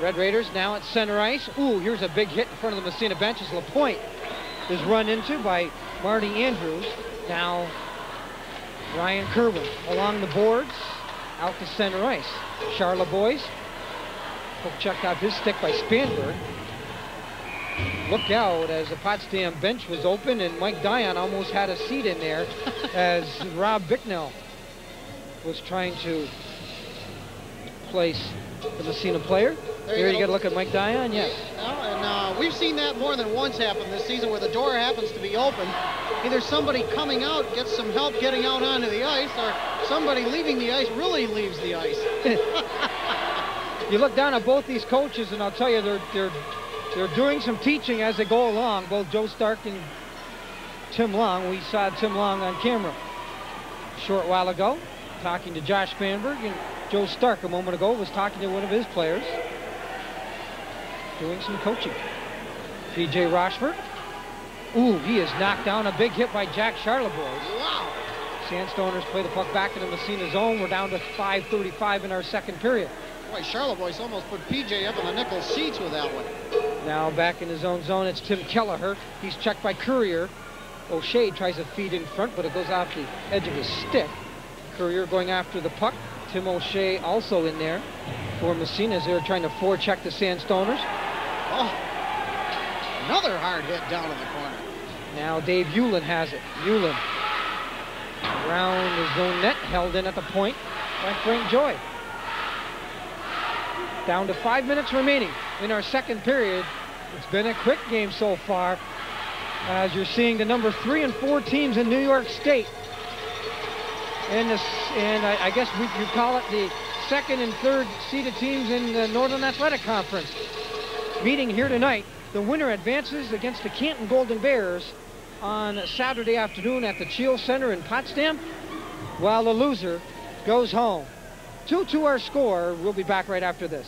Red Raiders now at center ice. Ooh, here's a big hit in front of the Massena bench as LaPointe is run into by Marty Andrews. Now Ryan Kerwin along the boards out to center ice. Charlotte boys. Hook checked out his stick by Spanberg. Look out as the Potsdam bench was open and Mike Dion almost had a seat in there as Rob Bicknell was trying to place the Massena player. Here you get a look at Mike Dion, yes. And we've seen that more than once happen this season where the door happens to be open. Either somebody coming out gets some help getting out onto the ice, or somebody leaving the ice really leaves the ice. You look down at both these coaches and I'll tell you they're doing some teaching as they go along, both Joe Stark and Tim Long. We saw Tim Long on camera a short while ago talking to Josh Spanberg, and Joe Stark a moment ago was talking to one of his players, doing some coaching. P.J. Rochford. Ooh, he is knocked down. A big hit by Jack Charlebois. Wow. Sandstoners play the puck back in the Massena zone. We're down to 5:35 in our second period. Boy, Charlebois almost put P.J. up in the nickel seats with that one. Now back in his own zone, it's Tim Kelleher. He's checked by Courier. O'Shea tries to feed in front, but it goes off the edge of his stick. Courier going after the puck. Tim O'Shea also in there for Massena as they're trying to forecheck the Sandstoners. Oh, another hard hit down in the corner. Now Dave Hewlin has it. Hewlin around his own net, held in at the point by Frank Joy. Down to 5 minutes remaining in our second period. It's been a quick game so far, as you're seeing the number 3 and 4 teams in New York State. And I guess you call it the second and third seeded teams in the Northern Athletic Conference. Meeting here tonight, the winner advances against the Canton Golden Bears on Saturday afternoon at the Cheal Center in Potsdam, while the loser goes home. 2-2 our score. We'll be back right after this.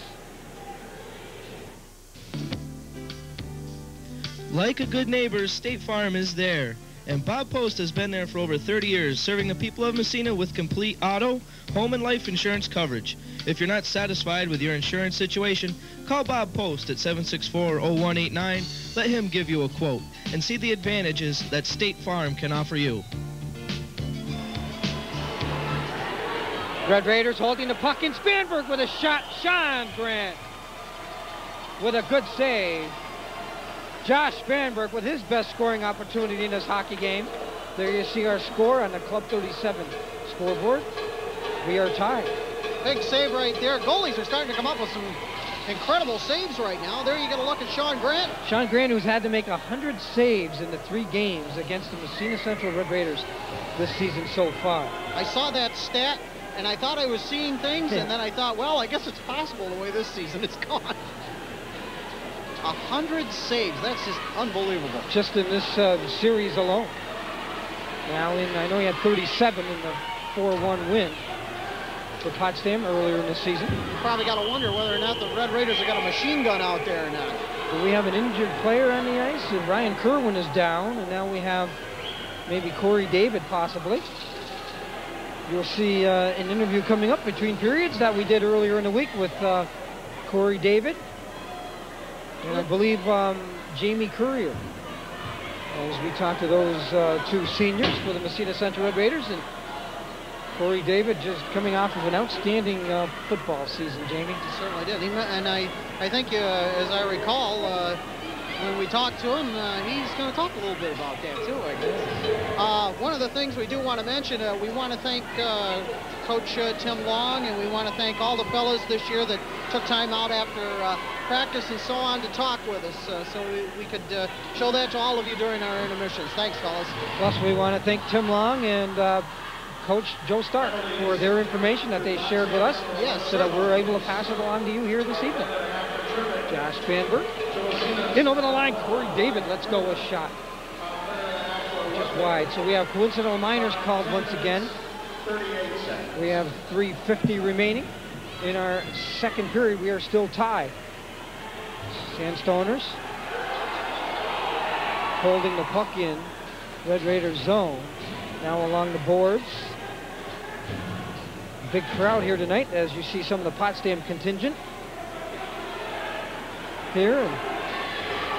Like a good neighbor, State Farm is there. and Bob Post has been there for over 30 years, serving the people of Massena with complete auto, home, and life insurance coverage. If you're not satisfied with your insurance situation, call Bob Post at 764-0189. Let him give you a quote and see the advantages that State Farm can offer you. Red Raiders holding the puck in. Spanberg with a shot. Sean Grant with a good save. Josh Spanberg with his best scoring opportunity in this hockey game. There you see our score on the Club 37 scoreboard. We are tied. Big save right there. Goalies are starting to come up with some incredible saves right now. There you get a look at Sean Grant. Sean Grant, who's had to make 100 saves in the 3 games against the Massena Central Red Raiders this season so far. I saw that stat, and I thought I was seeing things, and then I thought, well, I guess it's possible the way this season has gone. 100 saves. That's just unbelievable. Just in this series alone. Now, I know he had 37 in the 4-1 win for Potsdam earlier in the season. You probably got to wonder whether or not the Red Raiders have got a machine gun out there or not. Do we have an injured player on the ice? Ryan Kerwin is down, and now we have maybe Corey David possibly. You'll see an interview coming up between periods that we did earlier in the week with Corey David. And I believe Jamie Courier, as we talked to those 2 seniors for the Massena Central Red Raiders. And Corey David just coming off of an outstanding football season, Jamie. He certainly did. And I think, as I recall, when we talked to him, he's going to talk a little bit about that, too, I guess. One of the things we do want to mention, we want to thank Coach Tim Long, and we want to thank all the fellas this year that took time out after practice and so on to talk with us, so we could show that to all of you during our intermissions. Thanks, fellas. Plus, we want to thank Tim Long and Coach Joe Stark for their information that they shared with us, so that we're able to pass it along to you here this evening. Josh Spanberg. In over the line, Corey David lets go a shot. Just wide. So we have coincidental minors called once again. We have 3:50 remaining. In our second period, we are still tied. Sandstoners holding the puck in Red Raiders zone. Now along the boards. Big crowd here tonight as you see some of the Potsdam contingent here. And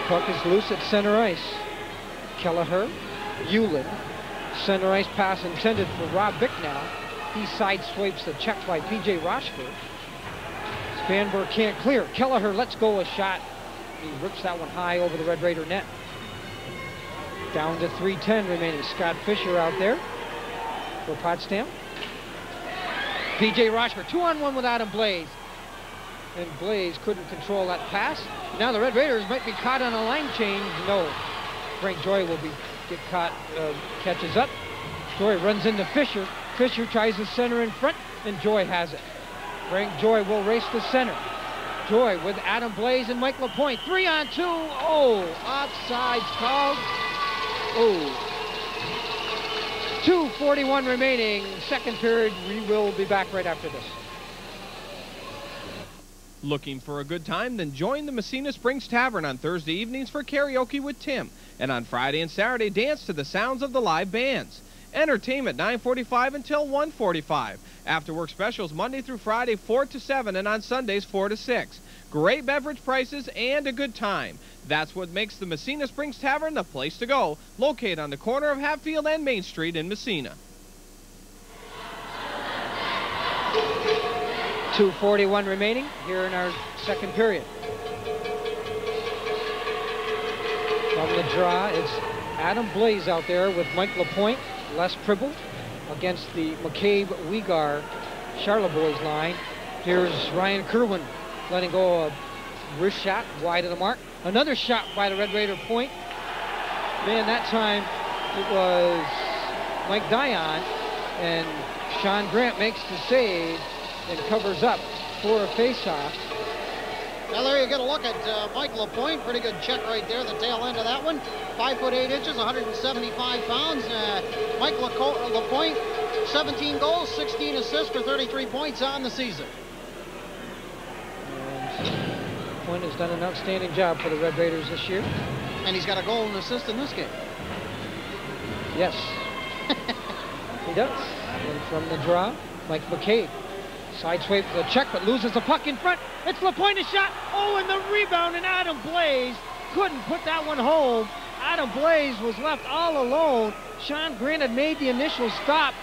puck is loose at center ice. Kelleher, Hewlin. Center ice pass intended for Rob Bicknell. He side swipes the check by P.J. Rochford. Spanberg can't clear. Kelleher lets go a shot. He rips that one high over the Red Raider net. Down to 3:10 remaining. Scott Fisher out there for Potsdam. P.J. Rochford, 2-on-1 with Adam Blaze. And Blaze couldn't control that pass. Now the Red Raiders might be caught on a line change. No. Frank Joy will get caught, catches up. Joy runs into Fisher. Fisher tries to center in front, and Joy has it. Frank Joy will race to center. Joy with Adam Blaze and Mike LaPointe. 3-on-2. Oh, offsides called. Oh. 2:41 remaining. Second period. We will be back right after this. Looking for a good time? Then join the Massena Springs Tavern on Thursday evenings for karaoke with Tim. And on Friday and Saturday, dance to the sounds of the live bands. Entertainment 9:45 until 1:45. After work specials Monday through Friday 4 to 7 and on Sundays 4 to 6. Great beverage prices and a good time. That's what makes the Massena Springs Tavern the place to go. Located on the corner of Hatfield and Main Street in Massena. 2:41 remaining here in our second period. From the draw, it's Adam Blaze out there with Mike LaPointe, Les Pribble against the McCabe-Wegar Charlotte boys line. Here's Ryan Kerwin letting go a wrist shot wide of the mark. Another shot by the Red Raider point. Man, that time it was Mike Dion, and Sean Grant makes the save and covers up for a face-off. Now there you get a look at Mike LaPointe. Pretty good check right there, the tail end of that one. 5 foot 8 inches, 175 pounds. Mike LaPointe, 17 goals, 16 assists for 33 points on the season. And LaPointe has done an outstanding job for the Red Raiders this year. And he's got a goal and assist in this game. Yes. He does. And from the draw, Mike Mccabe. Side sweep the check, but loses the puck in front. It's LaPointe's shot. Oh, and the rebound, and Adam Blaze couldn't put that one home. Adam Blaze was left all alone. Sean Grant had made the initial stop,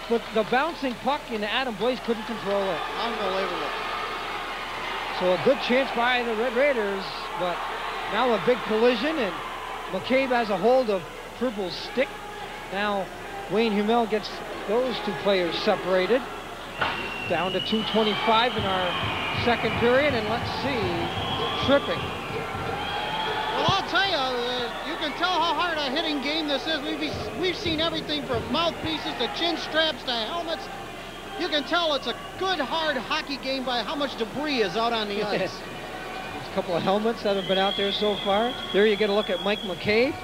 but the bouncing puck into Adam Blaze couldn't control it. Unbelievable. So a good chance by the Red Raiders, but now a big collision, and Mccabe has a hold of Tripple's stick. Now Wayne Hummel gets those two players separated. Down to 2:25 in our second period, and let's see, tripping. Well, I'll tell you, you can tell how hard a hitting game this is. We've seen everything from mouthpieces to chin straps to helmets. You can tell it's a good, hard hockey game by how much debris is out on the ice. There's a couple of helmets that have been out there so far. There you get a look at Mike Mccabe.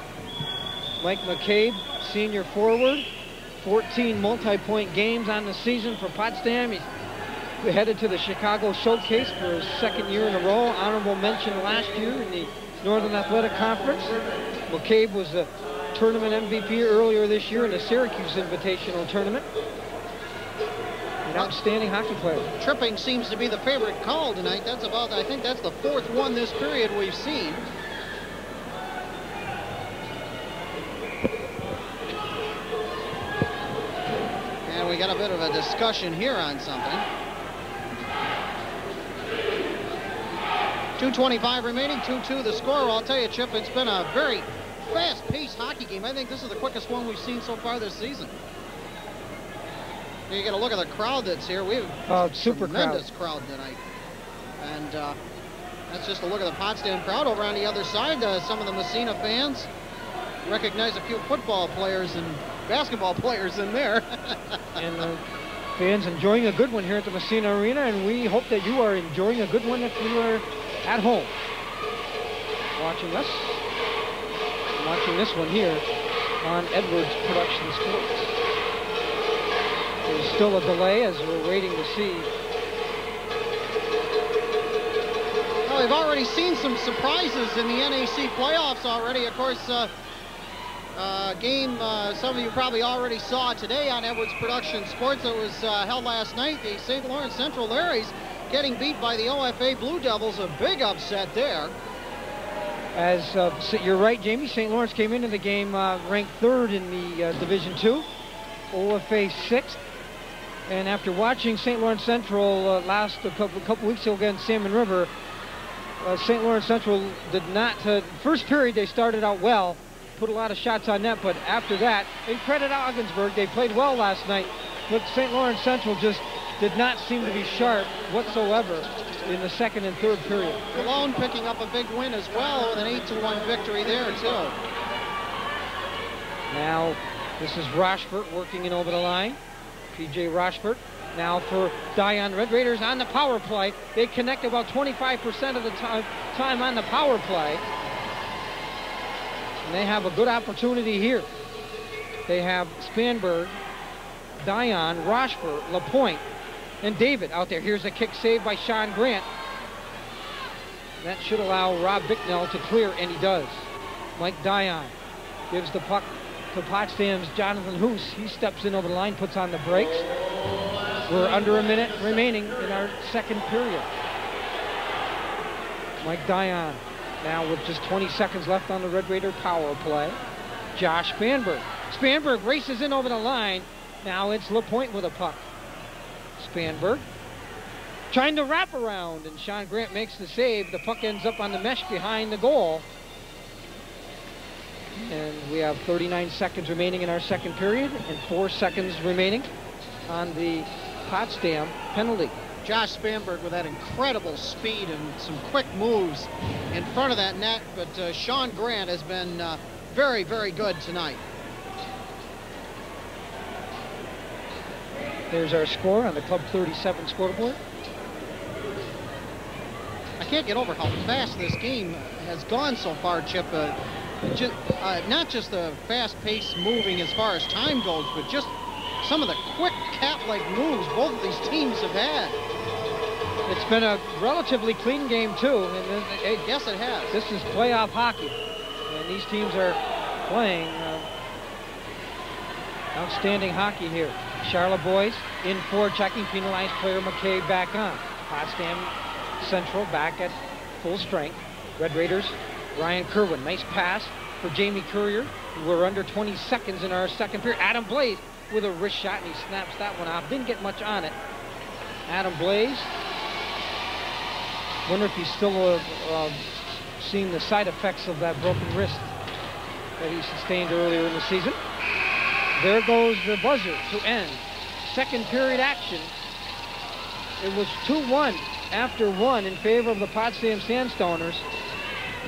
Mike Mccabe, senior forward. 14 multi-point games on the season for Potsdam. He's headed to the Chicago Showcase for his second year in a row. Honorable mention last year in the Northern Athletic Conference. Mccabe was the tournament MVP earlier this year in the Syracuse Invitational Tournament. An outstanding hockey player. Tripping seems to be the favorite call tonight. I think that's the fourth one this period we've seen. And we got a bit of a discussion here on something. 2:25 remaining, 2-2 the score. Well, I'll tell you, Chip, it's been a very fast-paced hockey game. I think this is the quickest one we've seen so far this season. You get a look at the crowd that's here. We have super tremendous crowd tonight. And that's just a look at the Potsdam crowd. Over on the other side, some of the Massena fans recognize a few football players and basketball players in there. And the fans enjoying a good one here at the Massena Arena, and we hope that you are enjoying a good one if you are at home watching us. Watching this one here on Edwards Production Sports. There's still a delay as we're waiting to see. Well, we've already seen some surprises in the NAC playoffs already. Of course, game some of you probably already saw today on Edwards Production Sports. It was held last night. The St. Lawrence Central Larrys getting beat by the OFA Blue Devils. A big upset there. As you're right, Jamie, St. Lawrence came into the game ranked third in the Division II, OFA sixth. And after watching St. Lawrence Central last a couple weeks ago against Salmon River, St. Lawrence Central did not. First period they started out well, put a lot of shots on net, but after that, and credit Ogdensburg, they played well last night, but St. Lawrence Central just did not seem to be sharp whatsoever in the second and third period. Cologne picking up a big win as well with an 8-1 victory there too. Now this is Rochford working in over the line. P.J. Rochford now for Dion. Red Raiders on the power play. They connect about 25% of the time on the power play. And they have a good opportunity here. They have Spanberg, Dion, Rochford, LaPointe, and David out there. Here's a kick saved by Sean Grant. That should allow Rob Bicknell to clear, and he does. Mike Dion gives the puck to Potsdam's Jonathan Hoose. He steps in over the line, puts on the brakes. We're under a minute remaining in our second period. Mike Dion now with just 20 seconds left on the Red Raider power play. Josh Spanberg. Spanberg races in over the line. Now it's LaPointe with a puck. Spanberg trying to wrap around, and Sean Grant makes the save. The puck ends up on the mesh behind the goal. And we have 39 seconds remaining in our second period and 4 seconds remaining on the Potsdam penalty. Josh Spanberg with that incredible speed and some quick moves in front of that net, but Sean Grant has been very, very good tonight. There's our score on the Club 37 scoreboard. I can't get over how fast this game has gone so far, Chip. Not just the fast-paced moving as far as time goes, but just some of the quick cat-like moves both of these teams have had. It's been a relatively clean game, too. And yes, it has. This is playoff hockey, and these teams are playing Outstanding hockey here. Charlotte boys in for checking penalized player Mccabe back on. Potsdam Central back at full strength. Red Raiders, Ryan Kerwin. Nice pass for Jamie Courier. We're under 20 seconds in our second period. Adam Blaze with a wrist shot, and he snaps that one off. Didn't get much on it. Adam Blaze. Wonder if he's still seeing the side effects of that broken wrist that he sustained earlier in the season. There goes the buzzer to end second period action. It was 2-1 after 1 in favor of the Potsdam Sandstoners.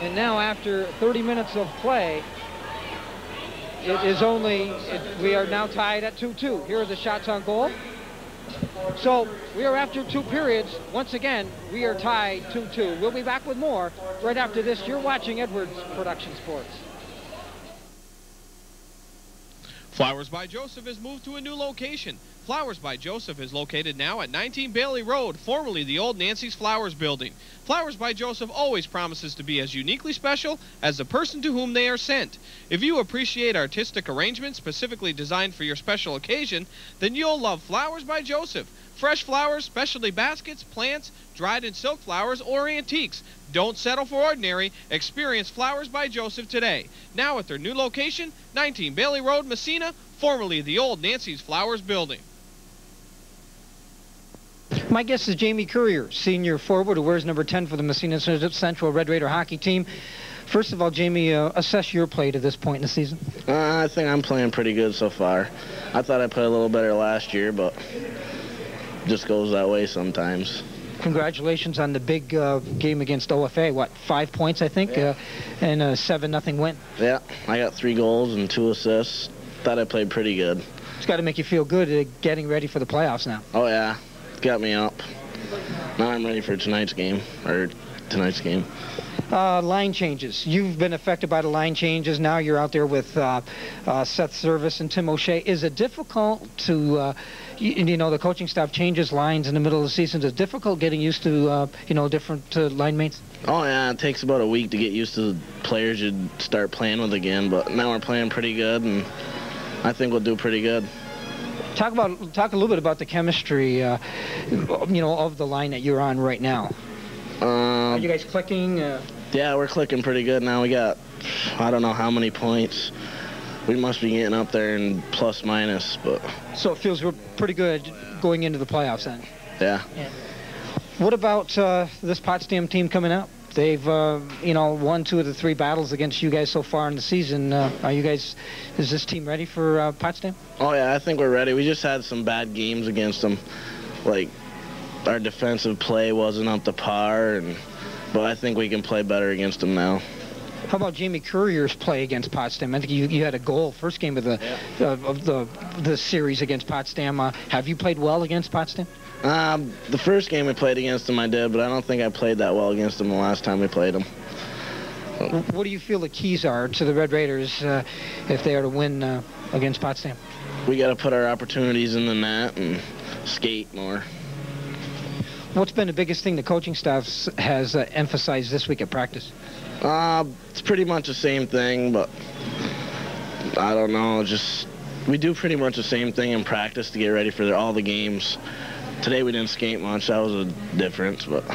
And now after 30 minutes of play, we are now tied at 2-2. Here are the shots on goal. So we are after 2 periods. Once again, we are tied 2-2. We'll be back with more right after this. You're watching Edwards Production Sports. Flowers by Joseph has moved to a new location. Flowers by Joseph is located now at 19 Bailey Road, formerly the old Nancy's Flowers building. Flowers by Joseph always promises to be as uniquely special as the person to whom they are sent. If you appreciate artistic arrangements specifically designed for your special occasion, then you'll love Flowers by Joseph. Fresh flowers, specialty baskets, plants, dried and silk flowers, or antiques. Don't settle for ordinary. Experience Flowers by Joseph today. Now at their new location, 19 Bailey Road, Massena, formerly the old Nancy's Flowers building. My guest is Jamie Courier, senior forward who wears number 10 for the Massena Central Red Raider hockey team. First of all, Jamie, assess your play to this point in the season. I think I'm playing pretty good so far. I thought I played a little better last year, but just goes that way sometimes. Congratulations on the big game against OFA. What, 5 points, I think, yeah. And a 7-0 win. Yeah, I got 3 goals and 2 assists. Thought I played pretty good. It's got to make you feel good getting ready for the playoffs now. Oh, yeah. Got me up. Now I'm ready for tonight's game. Line changes. You've been affected by the line changes. Now you're out there with Seth Service and Tim O'Shea. Is it difficult to, you know, the coaching staff changes lines in the middle of the season? Is it difficult getting used to, different line mates? Oh, yeah. It takes about a week to get used to the players you'd start playing with again. But now we're playing pretty good, and I think we'll do pretty good. Talk a little bit about the chemistry, of the line that you're on right now. Are you guys clicking? Yeah, we're clicking pretty good now. We got, I don't know how many points. We must be getting up there in plus minus, but. So it feels we're pretty good going into the playoffs then. Yeah. What about this Potsdam team coming up? They've, won 2 of the 3 battles against you guys so far in the season. Is this team ready for Potsdam? Oh, yeah, I think we're ready. We just had some bad games against them. Like, our defensive play wasn't up to par, but I think we can play better against them now. How about Jamie Courier's play against Potsdam? I think you had a goal first game of the series against Potsdam. Have you played well against Potsdam? The first game we played against them I did, but I don't think I played that well against them the last time we played them. What do you feel the keys are to the Red Raiders if they are to win against Potsdam? We got to put our opportunities in the net and skate more. What's been the biggest thing the coaching staff has emphasized this week at practice? It's pretty much the same thing, but I don't know. We do pretty much the same thing in practice to get ready for all the games. Today we didn't skate much. That was a difference, but.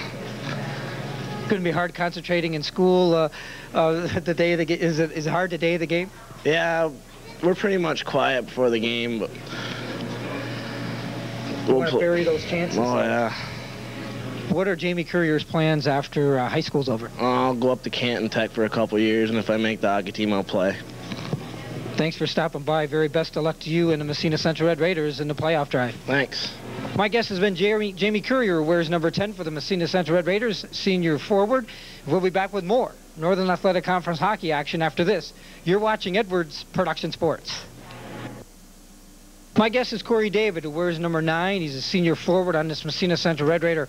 Couldn't be hard concentrating in school the day of the game. Is it hard the day of the game? Yeah, we're pretty much quiet before the game, but. You want to bury those chances? Oh, yeah. What are Jamie Courier's plans after high school's over? I'll go up to Canton Tech for a couple years, and if I make the hockey team, I'll play. Thanks for stopping by. Very best of luck to you and the Massena Central Red Raiders in the playoff drive. Thanks. My guest has been Jamie Courier, who wears number 10 for the Massena Central Red Raiders, senior forward. We'll be back with more Northern Athletic Conference hockey action after this. You're watching Edwards Production Sports. My guest is Corey David, who wears number 9. He's a senior forward on this Massena Central Red Raider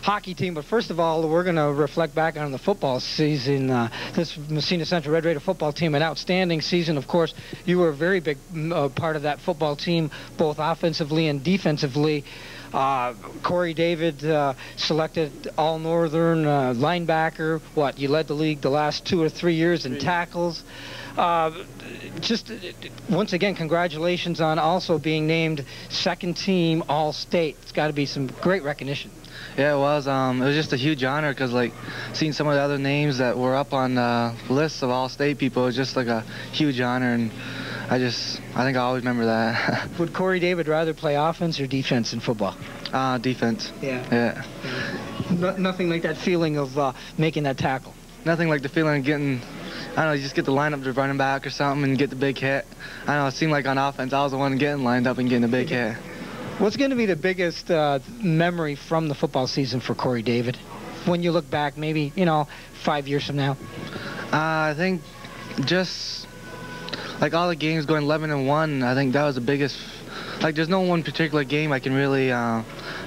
hockey team. But first of all, we're going to reflect back on the football season. This Massena Central Red Raider football team, an outstanding season. Of course, you were a very big part of that football team, both offensively and defensively. Corey David, selected All-Northern linebacker. What, you led the league the last 2 or 3 years in tackles. Just once again, congratulations on also being named second team All-State. It's got to be some great recognition. Yeah, it was just a huge honor because, like, seeing some of the other names that were up on lists of All-State people was just like a huge honor, and I think I always remember that. Would Corey David rather play offense or defense in football? Defense. Yeah. Nothing like that feeling of making that tackle. Nothing like the feeling of getting, I don't know, you just get to line up the running back or something and get the big hit. I don't know, it seemed like on offense I was the one getting lined up and getting the big hit. What's going to be the biggest memory from the football season for Corey David? When you look back, maybe, 5 years from now? I think just like all the games going 11-1, I think that was the biggest. Like, there's no one particular game I can really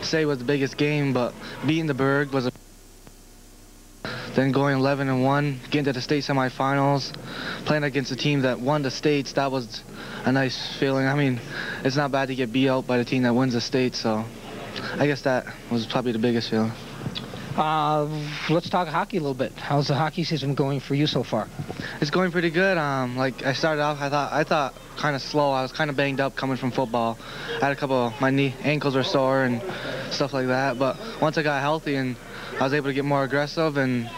say was the biggest game, but beating the Berg was a. Then going 11-1, getting to the state semifinals, playing against a team that won the states, that was a nice feeling. I mean, it's not bad to get beat out by the team that wins the state, so I guess that was probably the biggest feeling. Let's talk hockey a little bit. How's the hockey season going for you so far? It's going pretty good. Like, I started off, I thought kind of slow. I was kind of banged up coming from football. I had a couple of my ankles were sore and stuff like that. But once I got healthy and I was able to get more aggressive and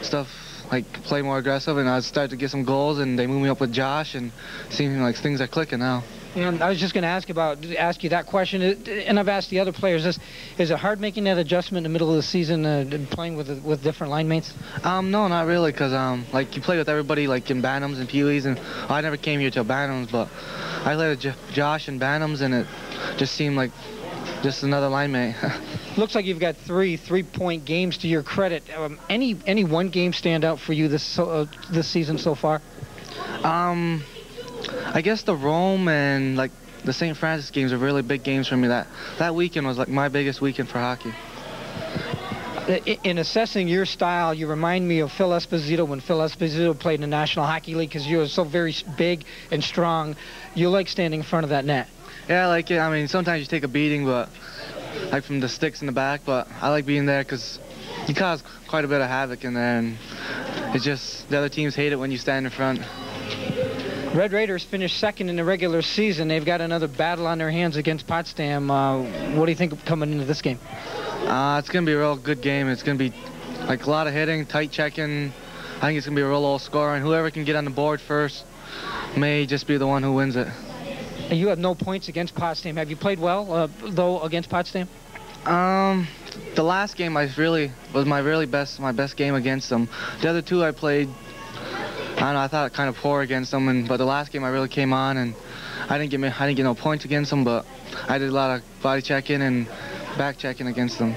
stuff, like play more aggressive, and I started to get some goals, and they moved me up with Josh, and seeming like things are clicking now. And I was just going to ask you that question, and I've asked the other players this: is it hard making that adjustment in the middle of the season and playing with different line mates? No, not really, because like you play with everybody like in Bantams and Peewees, and I never came here till Bantams, but I played with Josh and Bantams, and it just seemed like just another line mate. Looks like you've got three-point games to your credit. Any one game stand out for you this season so far? I guess the Rome and like the St. Francis games are really big games for me. That weekend was like my biggest weekend for hockey. In assessing your style, you remind me of Phil Esposito when Phil Esposito played in the National Hockey League, because you were so very big and strong. You like standing in front of that net. Yeah, I like it. I mean, sometimes you take a beating, but like from the sticks in the back, but I like being there because you cause quite a bit of havoc in there, and it's just the other teams hate it when you stand in front. Red Raiders finished second in the regular season. They've got another battle on their hands against Potsdam. What do you think coming into this game? It's going to be a real good game. It's going to be like a lot of hitting, tight checking. I think it's going to be a real low score, and whoever can get on the board first may just be the one who wins it. And you have no points against Potsdam. Have you played well, though, against Potsdam? The last game was my best game against them. The other two I played, I don't know, I thought kind of poor against them, but the last game I really came on, and I didn't get no points against them, but I did a lot of body checking and back checking against them.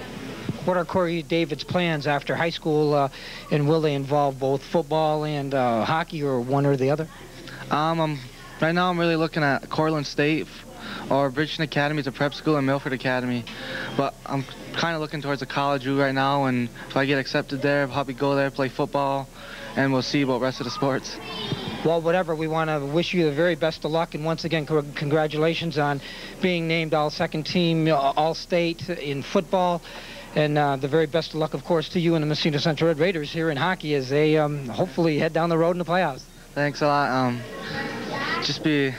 What are Corey David's plans after high school, and will they involve both football and hockey, or one or the other? Right now I'm really looking at Cortland State or Bridgeton Academy. It's a prep school, and Milford Academy. But I'm kind of looking towards a college route right now, and if I get accepted there, I'll probably go there, play football, and we'll see about the rest of the sports. Well, whatever, we want to wish you the very best of luck, and once again, congratulations on being named all-second team, all-state in football, and the very best of luck, of course, to you and the Massena Central Red Raiders here in hockey as they hopefully head down the road in the playoffs. Thanks a lot. Just be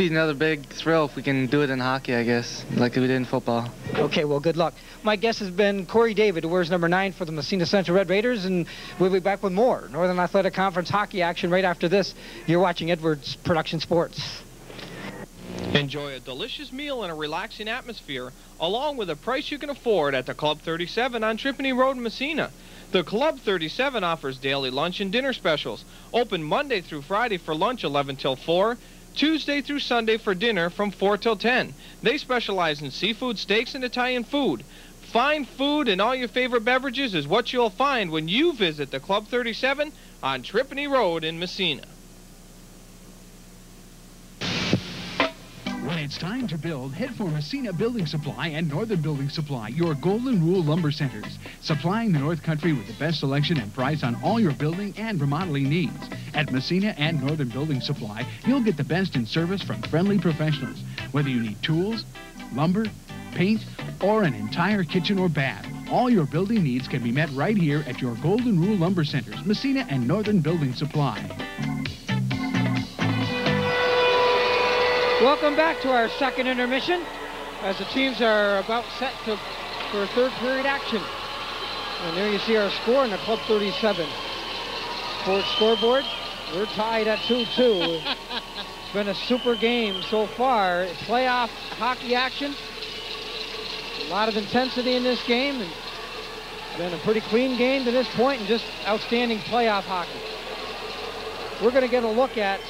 another big thrill if we can do it in hockey, I guess, like we did in football. Okay, well, good luck. My guest has been Corey David, who wears number 9 for the Massena Central Red Raiders, and we'll be back with more Northern Athletic Conference hockey action right after this. You're watching Edwards Production Sports. Enjoy a delicious meal in a relaxing atmosphere, along with a price you can afford at the Club 37 on Tripany Road in Massena. The Club 37 offers daily lunch and dinner specials, open Monday through Friday for lunch 11 till 4, Tuesday through Sunday for dinner from 4 till 10. They specialize in seafood, steaks, and Italian food. Fine food and all your favorite beverages is what you'll find when you visit the Club 37 on Tripany Road in Massena. When it's time to build, head for Massena Building Supply and Northern Building Supply, your Golden Rule lumber centers, supplying the North Country with the best selection and price on all your building and remodeling needs. At Massena and Northern Building Supply, you'll get the best in service from friendly professionals. Whether you need tools, lumber, paint, or an entire kitchen or bath. All your building needs can be met right here at your Golden Rule Lumber Centers, Massena and Northern Building Supply. Welcome back to our second intermission as the teams are about set for third period action. And there you see our score in the Club 37 Sports scoreboard. We're tied at 2-2. It's been a super game so far. Playoff hockey action. A lot of intensity in this game, and been a pretty clean game to this point, and just outstanding playoff hockey. We're going to get a look at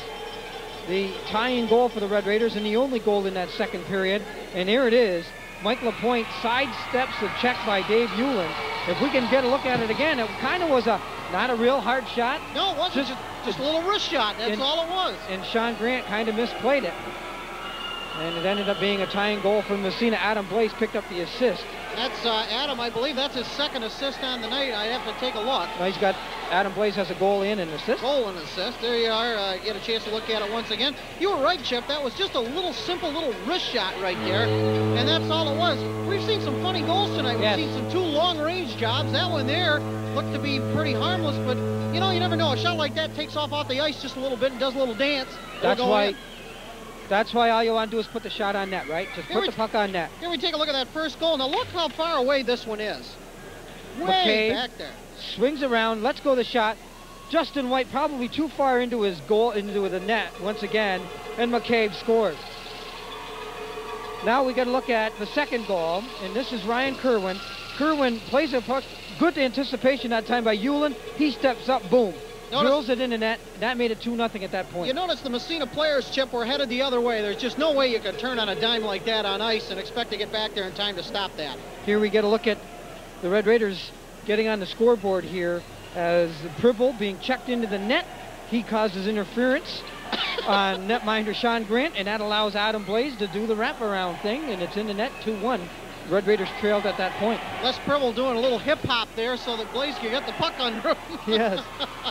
the tying goal for the Red Raiders and the only goal in that second period. And here it is. Mike LaPointe sidesteps the check by Dave Hewlin. If we can get a look at it again, it kind of was not a real hard shot. No, it wasn't. Just a little wrist shot. That's all it was. And Sean Grant kind of misplayed it. And it ended up being a tying goal for Massena. Adam Blaze picked up the assist. That's Adam, I believe that's his second assist on the night. I'd have to take a look. Well, Adam Blaze has a goal and an assist. Goal and assist. There you are. Get a chance to look at it once again. You were right, Chip. That was just a little simple little wrist shot right there. And that's all it was. We've seen some funny goals tonight. We've seen some 2 long-range jobs. That one there looked to be pretty harmless, but, you know, you never know. A shot like that takes off the ice just a little bit and does a little dance. That's why all you want to do is put the shot on net, right? Just put the puck on net. Here we take a look at that first goal. Now look how far away this one is. Way back there. Swings around, lets go the shot. Justin White probably too far into his goal, into the net once again, and Mccabe scores. Now we got to look at the second goal, and this is Ryan Kerwin. Kerwin plays a puck, good anticipation that time by Hewlin. He steps up, boom. Drills it in the net. That made it 2-0 at that point. You notice the Massena players, Chip, were headed the other way. There's just no way you could turn on a dime like that on ice and expect to get back there in time to stop that. Here we get a look at the Red Raiders getting on the scoreboard here as Pribble being checked into the net. He causes interference on netminder Sean Grant, and that allows Adam Blaze to do the wraparound thing, and it's in the net, 2-1. Red Raiders trailed at that point. Les Pribble doing a little hip-hop there so that Blaze can get the puck under him. Yes.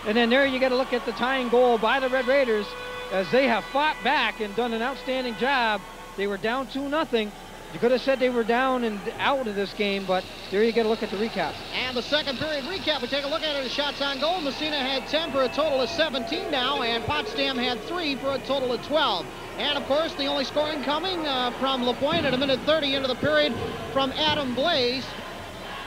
And then there you got to look at the tying goal by the Red Raiders as they have fought back and done an outstanding job. They were down 2-0. You could have said they were down and out of this game, but there you get a look at the recap. And the second period recap, we take a look at it as shots on goal. Massena had 10 for a total of 17 now, and Potsdam had 3 for a total of 12. And, of course, the only scoring coming from LaPointe at 1:30 into the period from Adam Blaze.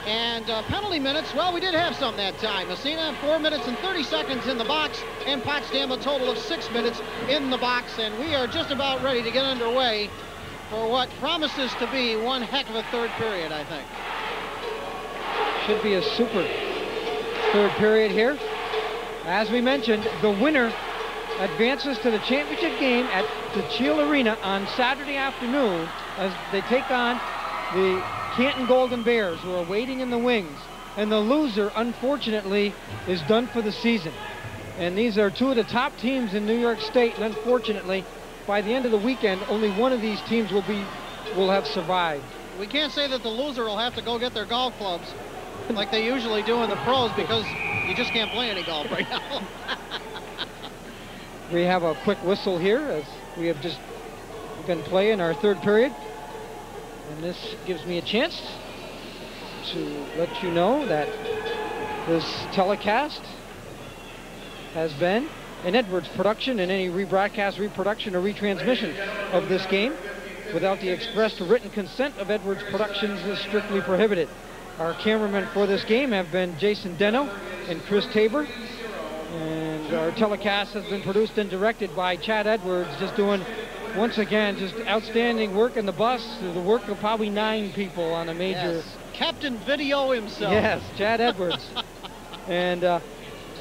And penalty minutes, well, we did have some that time. Massena 4 minutes and 30 seconds in the box, and Potsdam a total of 6 minutes in the box. And we are just about ready to get underway for what promises to be one heck of a third period, I think. Should be a super third period here. As we mentioned, the winner advances to the championship game at the Cheel Arena on Saturday afternoon as they take on the Canton Golden Bears, who are waiting in the wings. And the loser, unfortunately, is done for the season. And these are 2 of the top teams in New York State, and unfortunately, by the end of the weekend, only one of these teams will have survived. We can't say that the loser will have to go get their golf clubs like they usually do in the pros, because you just can't play any golf right now. We have a quick whistle here as we have just been playing our third period. And this gives me a chance to let you know that this telecast has been an Edwards production, and any rebroadcast, reproduction, or retransmission of this game without the expressed written consent of Edwards Productions is strictly prohibited. Our cameramen for this game have been Jason Deno and Chris Tabor. And our telecast has been produced and directed by Chad Edwards, just doing, once again, just outstanding work in the bus, the work of probably 9 people on a major... Yes. Captain Video himself. Yes, Chad Edwards. And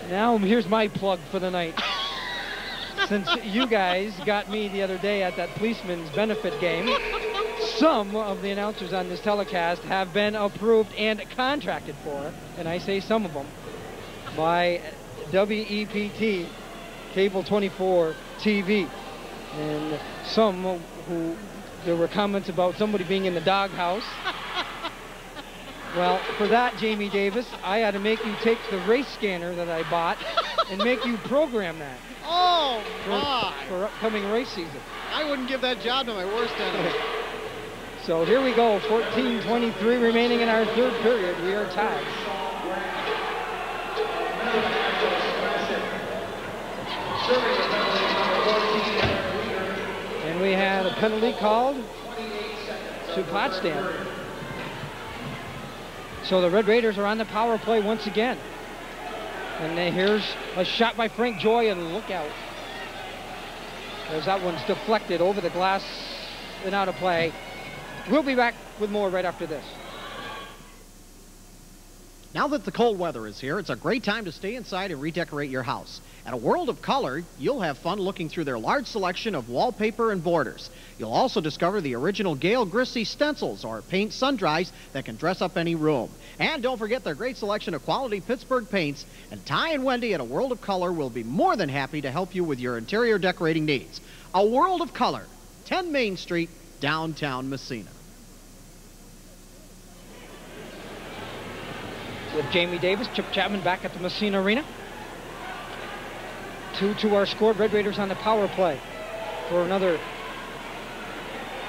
now here's my plug for the night. Since you guys got me the other day at that policeman's benefit game, some of the announcers on this telecast have been approved and contracted for, and I say some of them, by WEPT, Cable 24 TV. And some who, there were comments about somebody being in the doghouse. Well, for that, Jamie Davis, I had to make you take the race scanner that I bought and make you program that. Oh, my. For upcoming race season. I wouldn't give that job to my worst enemy. So here we go, 14:23 remaining in our third period. We are tied. And we had a penalty called to Potsdam. So the Red Raiders are on the power play once again. And here's a shot by Frank Joy, and look out. As that one's deflected over the glass and out of play. We'll be back with more right after this. Now that the cold weather is here, it's a great time to stay inside and redecorate your house. At A World of Color, you'll have fun looking through their large selection of wallpaper and borders. You'll also discover the original Gail Grissy stencils or paint sun-dries that can dress up any room. And don't forget their great selection of quality Pittsburgh paints. And Ty and Wendy at A World of Color will be more than happy to help you with your interior decorating needs. A World of Color, 10 Main Street, downtown Massena. With Jamie Davis, Chip Chapman back at the Massena Arena. 2 our score. Red Raiders on the power play for another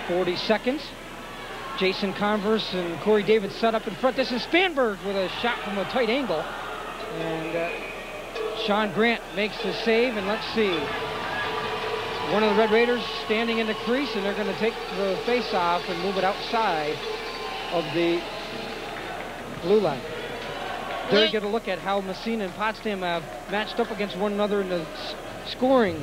40 seconds. Jason Converse and Corey David set up in front. This is Spanberg with a shot from a tight angle. And Sean Grant makes the save, and let's see. One of the Red Raiders standing in the crease, and they're going to take the face-off and move it outside of the blue line. There you get a look at how Massena and Potsdam have matched up against one another in the scoring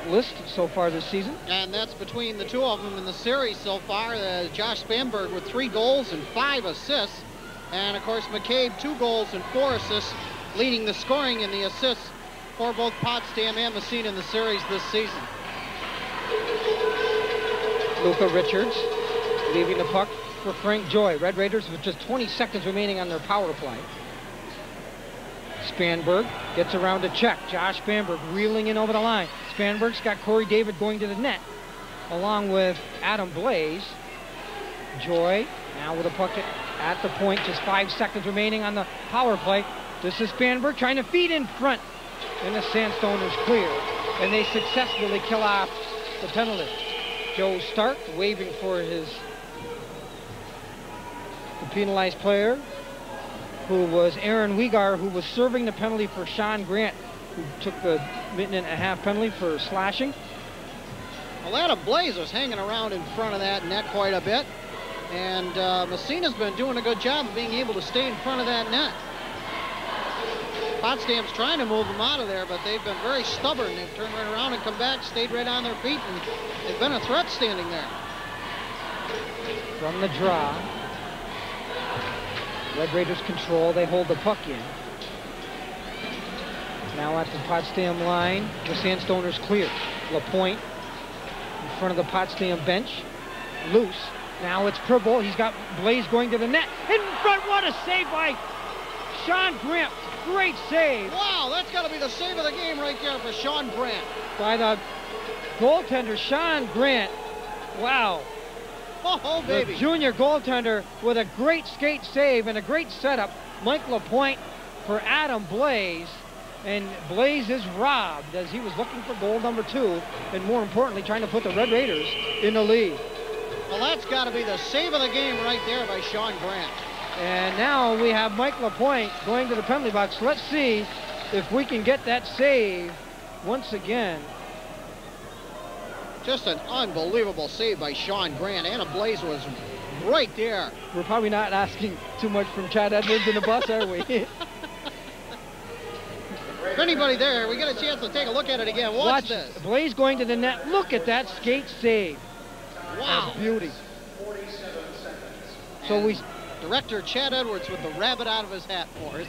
list so far this season. And that's between the two of them in the series so far. Josh Spanberg with 3 goals and 5 assists. And, of course, Mccabe 2 goals and 4 assists, leading the scoring and the assists for both Potsdam and Massena in the series this season. Luca Richards leaving the puck for Frank Joy. Red Raiders with just 20 seconds remaining on their power play. Spanberg gets around to check. Josh Spanberg reeling in over the line. Spanberg's got Corey David going to the net, along with Adam Blaze. Joy now with a puck at the point. Just 5 seconds remaining on the power play. This is Spanberg trying to feed in front, and the Sandstoners clear, and they successfully kill off the penalty. Joe Stark waving for the penalized player, who was Aaron Wegar, who was serving the penalty for Sean Grant, who took the minute-and-a-half penalty for slashing. Well, Adam Blaze was hanging around in front of that net quite a bit, and Massena's been doing a good job of being able to stay in front of that net. Potsdam's trying to move them out of there, but they've been very stubborn. They've turned right around and come back, stayed right on their feet, and they've been a threat standing there. From the draw, Red Raiders control. They hold the puck in. Now at the Potsdam line, the Sandstoners clear. LaPointe in front of the Potsdam bench. Loose. Now it's Pribble. He's got Blaze going to the net. In front, what a save by Sean Grant. Great save. Wow, that's got to be the save of the game right there for Sean Grant. By the goaltender, Sean Grant. Wow. Oh, baby. The junior goaltender with a great skate save and a great setup. Mike LaPointe for Adam Blaze. And Blaze is robbed as he was looking for goal number 2, and more importantly, trying to put the Red Raiders in the lead. Well, that's got to be the save of the game right there by Sean Grant. And now we have Mike LaPointe going to the penalty box. Let's see if we can get that save once again. Just an unbelievable save by Sean Grant. Anna Blaze was right there. We're probably not asking too much from Chad Edwards in the bus, are we? If anybody there, we get a chance to take a look at it again. Watch this. Blaze going to the net. Look at that skate save. Wow. That's beauty. So we... Director Chad Edwards with the rabbit out of his hat for us.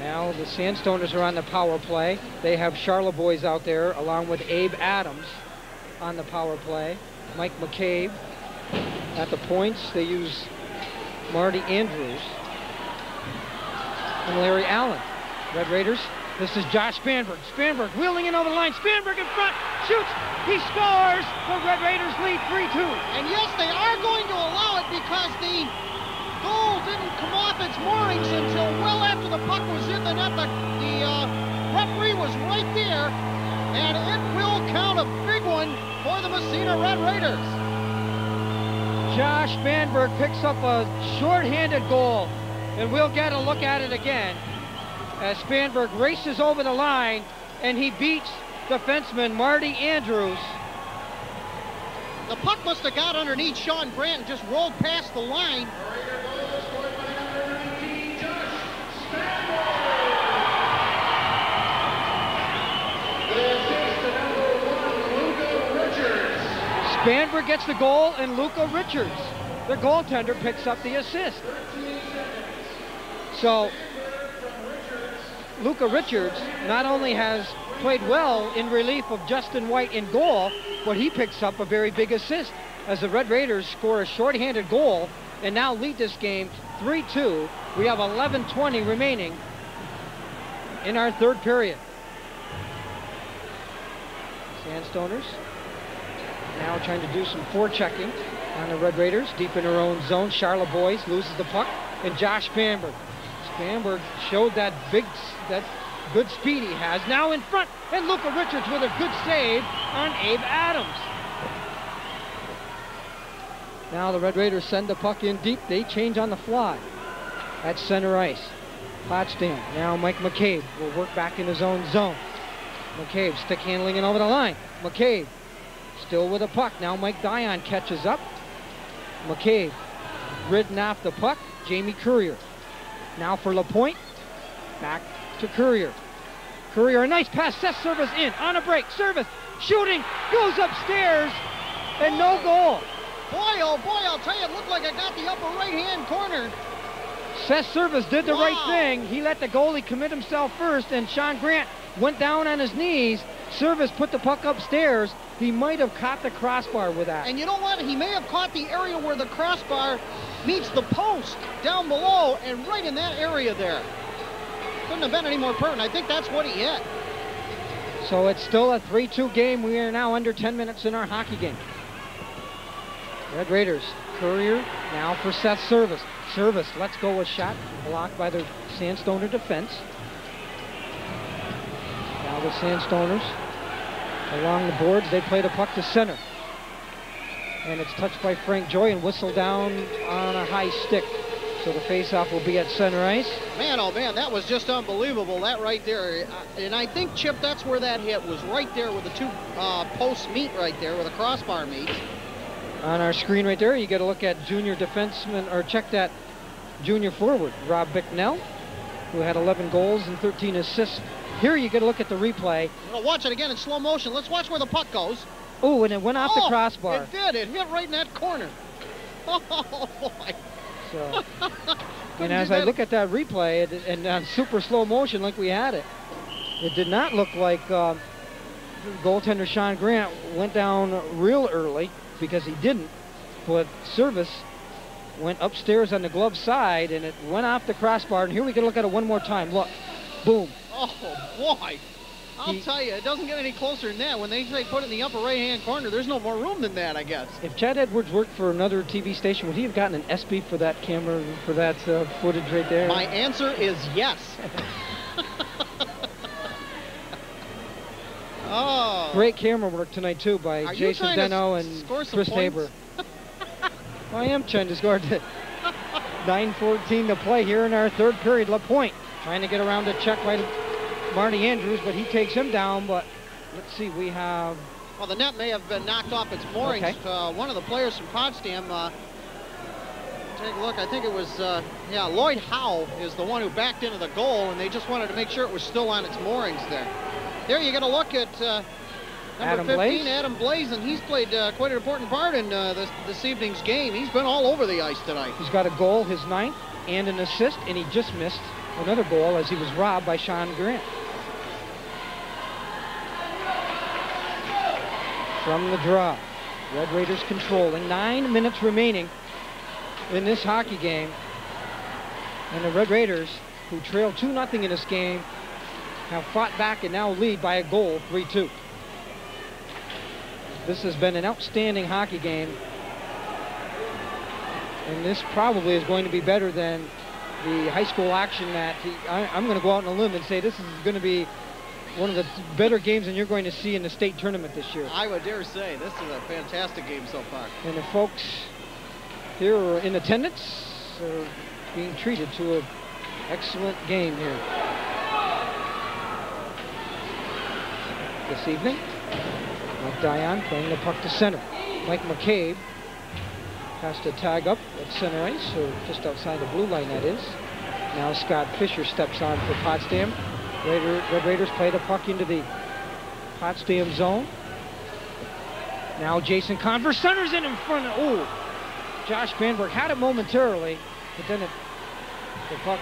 Now the Sandstoners are on the power play. They have Charlotte boys out there along with Abe Adams on the power play. Mike Mccabe at the points. They use Marty Andrews and Larry Allen. Red Raiders. This is Josh Spanberg. Spanberg wheeling in over the line. Spanberg in front. Shoots. He scores. The Red Raiders lead 3-2. And yes, they are going to allow it because the goal didn't come off its moorings until well after the puck was in the net. The referee was right there, And it will count, a big one for the Massena Red Raiders. Josh Spanberg picks up a short-handed goal, and we'll get a look at it again as Spanberg races over the line, and he beats defenseman Marty Andrews. The puck must have got underneath Sean Grant and just rolled past the line. Spanberg gets the goal, and Luca Richards, the goaltender, picks up the assist. So Luca Richards not only has played well in relief of Justin White in goal, but he picks up a very big assist as the Red Raiders score a shorthanded goal and now lead this game 3-2. We have 11:20 remaining in our third period. Sandstoners now trying to do some forechecking on the Red Raiders deep in their own zone. Charlotte Boys loses the puck, and Josh Spanberg. Spanberg showed that good speed he has. Now in front, and Luca Richards with a good save on Abe Adams. Now the Red Raiders send the puck in deep. They change on the fly at center ice. Potsdam. Now Mike Mccabe will work back in his own zone. Mccabe stick handling it over the line. Mccabe still with a puck. Now Mike Dion catches up. Mccabe ridden off the puck. Jamie Courier. Now for LaPointe. Back to Courier. Courier, a nice pass. Seth Service in on a break. Service shooting. Goes upstairs. And no goal. Boy, oh boy, I'll tell you, it looked like I got the upper right-hand corner. Seth Service did the right thing. He let the goalie commit himself first, and Sean Grant went down on his knees. Service put the puck upstairs. He might have caught the crossbar with that. And you know what? He may have caught the area where the crossbar meets the post down below, and right in that area there. Couldn't have been any more pertinent. I think that's what he hit. So it's still a 3-2 game. We are now under 10 minutes in our hockey game. Red Raiders, Courier now for Seth Service. Service lets go a shot blocked by the Sandstoner defense. Now the Sandstoners along the boards, they play the puck to center. And it's touched by Frank Joy and whistled down on a high stick. So the faceoff will be at center ice. Man, oh man, that was just unbelievable, that right there. And I think, Chip, that's where that hit was, right there where the two posts meet right there, where the crossbar meets. On our screen right there, you get a look at junior defenseman, or check that junior forward, Rob Bicknell, who had 11 goals and 13 assists. Here you get a look at the replay. We'll watch it again in slow motion. Let's watch where the puck goes. Oh, and it went off the crossbar. It did. It hit right in that corner. Oh, boy. So, and as I look at that replay, and on super slow motion like we had it, it did not look like goaltender Sean Grant went down real early, because he didn't, but Service went upstairs on the glove side, and it went off the crossbar. And here we can look at it one more time. Look, boom. Oh, boy. I'll tell you, it doesn't get any closer than that. When they say put it in the upper right-hand corner, there's no more room than that, I guess. If Chad Edwards worked for another TV station, would he have gotten an SB for that camera, for that footage right there? My answer is yes. Oh. Great camera work tonight, too, by Jason Deno and Chris Haber. Well, I am trying to score. 9:14 to play here in our third period. LaPointe trying to get around to check by Marty Andrews, but he takes him down. But let's see, we have... Well, the net may have been knocked off its moorings. Okay. One of the players from Potsdam, take a look, I think it was, Lloyd Howe is the one who backed into the goal, and they just wanted to make sure it was still on its moorings there. There you get a look at number 15, Adam Blazen. He's played quite an important part in this evening's game. He's been all over the ice tonight. He's got a goal, his 9th, and an assist, and he just missed another goal as he was robbed by Sean Grant. From the draw, Red Raiders controlling. 9 minutes remaining in this hockey game. And the Red Raiders, who trail 2-0 in this game, have fought back and now lead by a goal, 3-2. This has been an outstanding hockey game. And this probably is going to be better than the high school action that I'm going to go out on a limb and say this is going to be one of the better games than you're going to see in the state tournament this year. I would dare say this is a fantastic game so far. And the folks here are in attendance are being treated to an excellent game here this evening. Mike Dion playing the puck to center. Mike Mccabe has to tag up at center ice, or just outside the blue line, that is. Now Scott Fisher steps on for Potsdam. Red Raiders play the puck into the Potsdam zone. Now Jason Converse centers in front of, oh, Josh Spanberg had it momentarily, but then the puck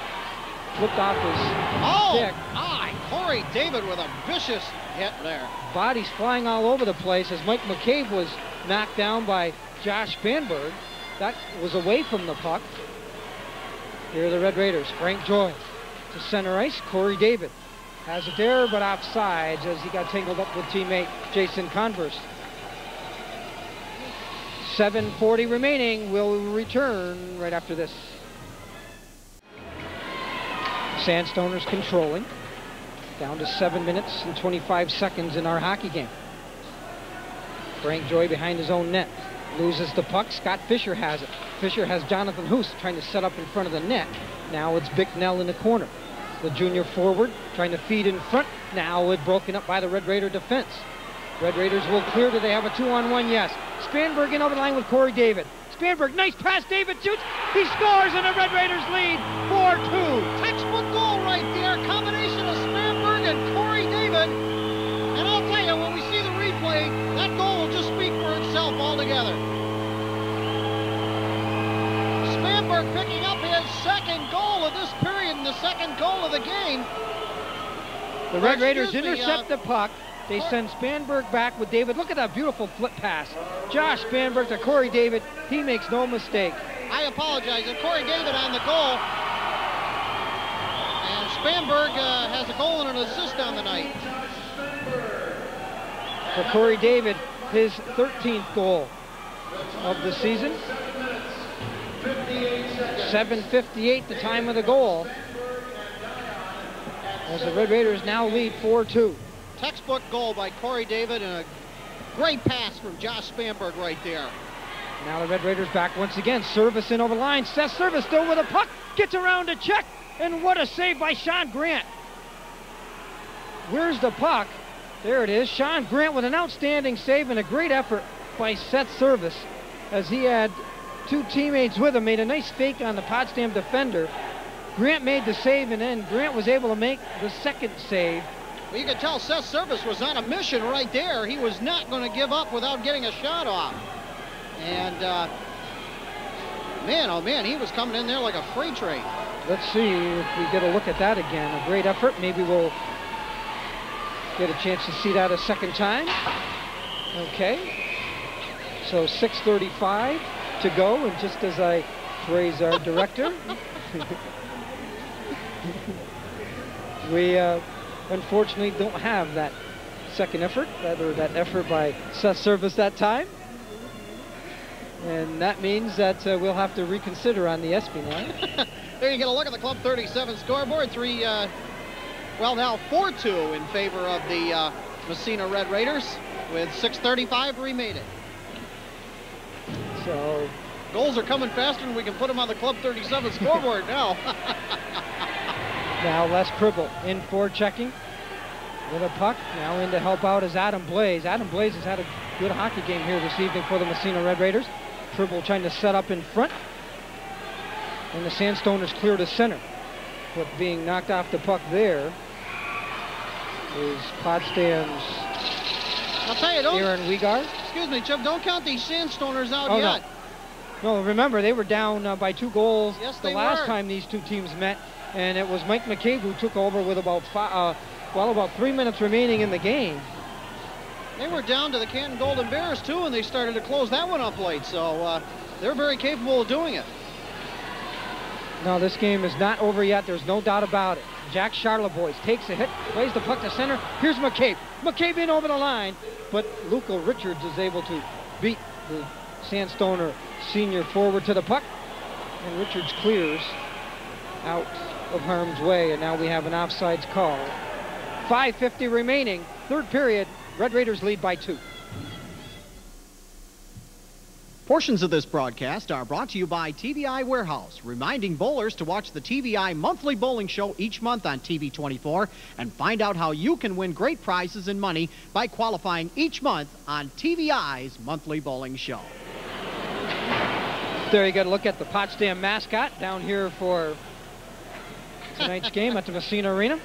flipped off his stick. My, Corey David with a vicious hit there. Bodies flying all over the place as Mike Mccabe was knocked down by Josh Spanberg. That was away from the puck. Here are the Red Raiders. Frank Joy to center ice. Corey David has it there, but offsides as he got tangled up with teammate Jason Converse. 7:40 remaining. We'll return right after this. Sandstoners controlling. Down to 7 minutes and 25 seconds in our hockey game. Frank Joy behind his own net. Loses the puck. Scott Fisher has it. Fisher has Jonathan Hoose trying to set up in front of the net. Now it's Bicknell in the corner. The junior forward trying to feed in front. Now it's broken up by the Red Raider defense. Red Raiders will clear. Do they have a 2-on-1? Yes. Spanberg in over the line with Corey David. Spanberg, nice pass. David shoots. He scores, and the Red Raiders lead 4-2. Textbook goal right there. Combination of Spanberg and Corey David. And I'll tell you, when we see the replay, that goal will just speak for itself altogether. Spanberg picking up his second goal of this period and the second goal of the game. The Red Raiders intercept the puck. They send Spanberg back with David. Look at that beautiful flip pass. Josh Spanberg to Corey David. He makes no mistake. I apologize. Corey David on the goal. And Spanberg has a goal and an assist on the night. For Corey David, his 13th goal of the season. 7:58, the time of the goal. As the Red Raiders now lead 4-2. Textbook goal by Corey David and a great pass from Josh Spanberg right there. Now the Red Raiders back once again. Service in over the line. Seth Service still with a puck. Gets around to check. And what a save by Sean Grant. Where's the puck? There it is. Sean Grant with an outstanding save and a great effort by Seth Service as he had two teammates with him. Made a nice fake on the Potsdam defender. Grant made the save, and then Grant was able to make the second save. Well, you could tell Seth Service was on a mission right there. He was not going to give up without getting a shot off. And, man, oh man, he was coming in there like a freight train. Let's see if we get a look at that again. A great effort. Maybe we'll get a chance to see that a second time. Okay. So 6:35 to go, and just as I praise our director, we unfortunately don't have that second effort, or that effort by Seth Service that time. And that means that we'll have to reconsider on the ESPY line. There you get a look at the Club 37 scoreboard. Now 4-2 in favor of the Massena Red Raiders with 6:35 remaining. So goals are coming faster than we can put them on the Club 37 scoreboard now. Now Les Cribble in for checking with a puck. Now in to help out is Adam Blaze. Adam Blaze has had a good hockey game here this evening for the Massena Red Raiders. Cribble trying to set up in front. And the Sandstoners clear to center. But being knocked off the puck there is Potsdam's I'll tell you, Aaron Wiegard. Excuse me, Chip, don't count these Sandstoners out yet. No, remember, they were down by 2 goals the last time these two teams met. And it was Mike Mccabe who took over with about 3 minutes remaining in the game. They were down to the Canton Golden Bears, too, and they started to close that one up late. So they're very capable of doing it. No, this game is not over yet. There's no doubt about it. Jack Charlebois takes a hit, plays the puck to center. Here's Mccabe. Mccabe in over the line, but Luca Richards is able to beat the Sandstoner senior forward to the puck. And Richards clears out of harm's way, and now we have an offsides call 5:50 remaining. Third period, Red Raiders lead by 2. Portions of this broadcast are brought to you by TVI Warehouse, reminding bowlers to watch the TVI Monthly Bowling Show each month on TV 24 and find out how you can win great prizes and money by qualifying each month on TVI's Monthly Bowling Show. There you got a look at the Potsdam mascot down here for tonight's game at the Massena Arena.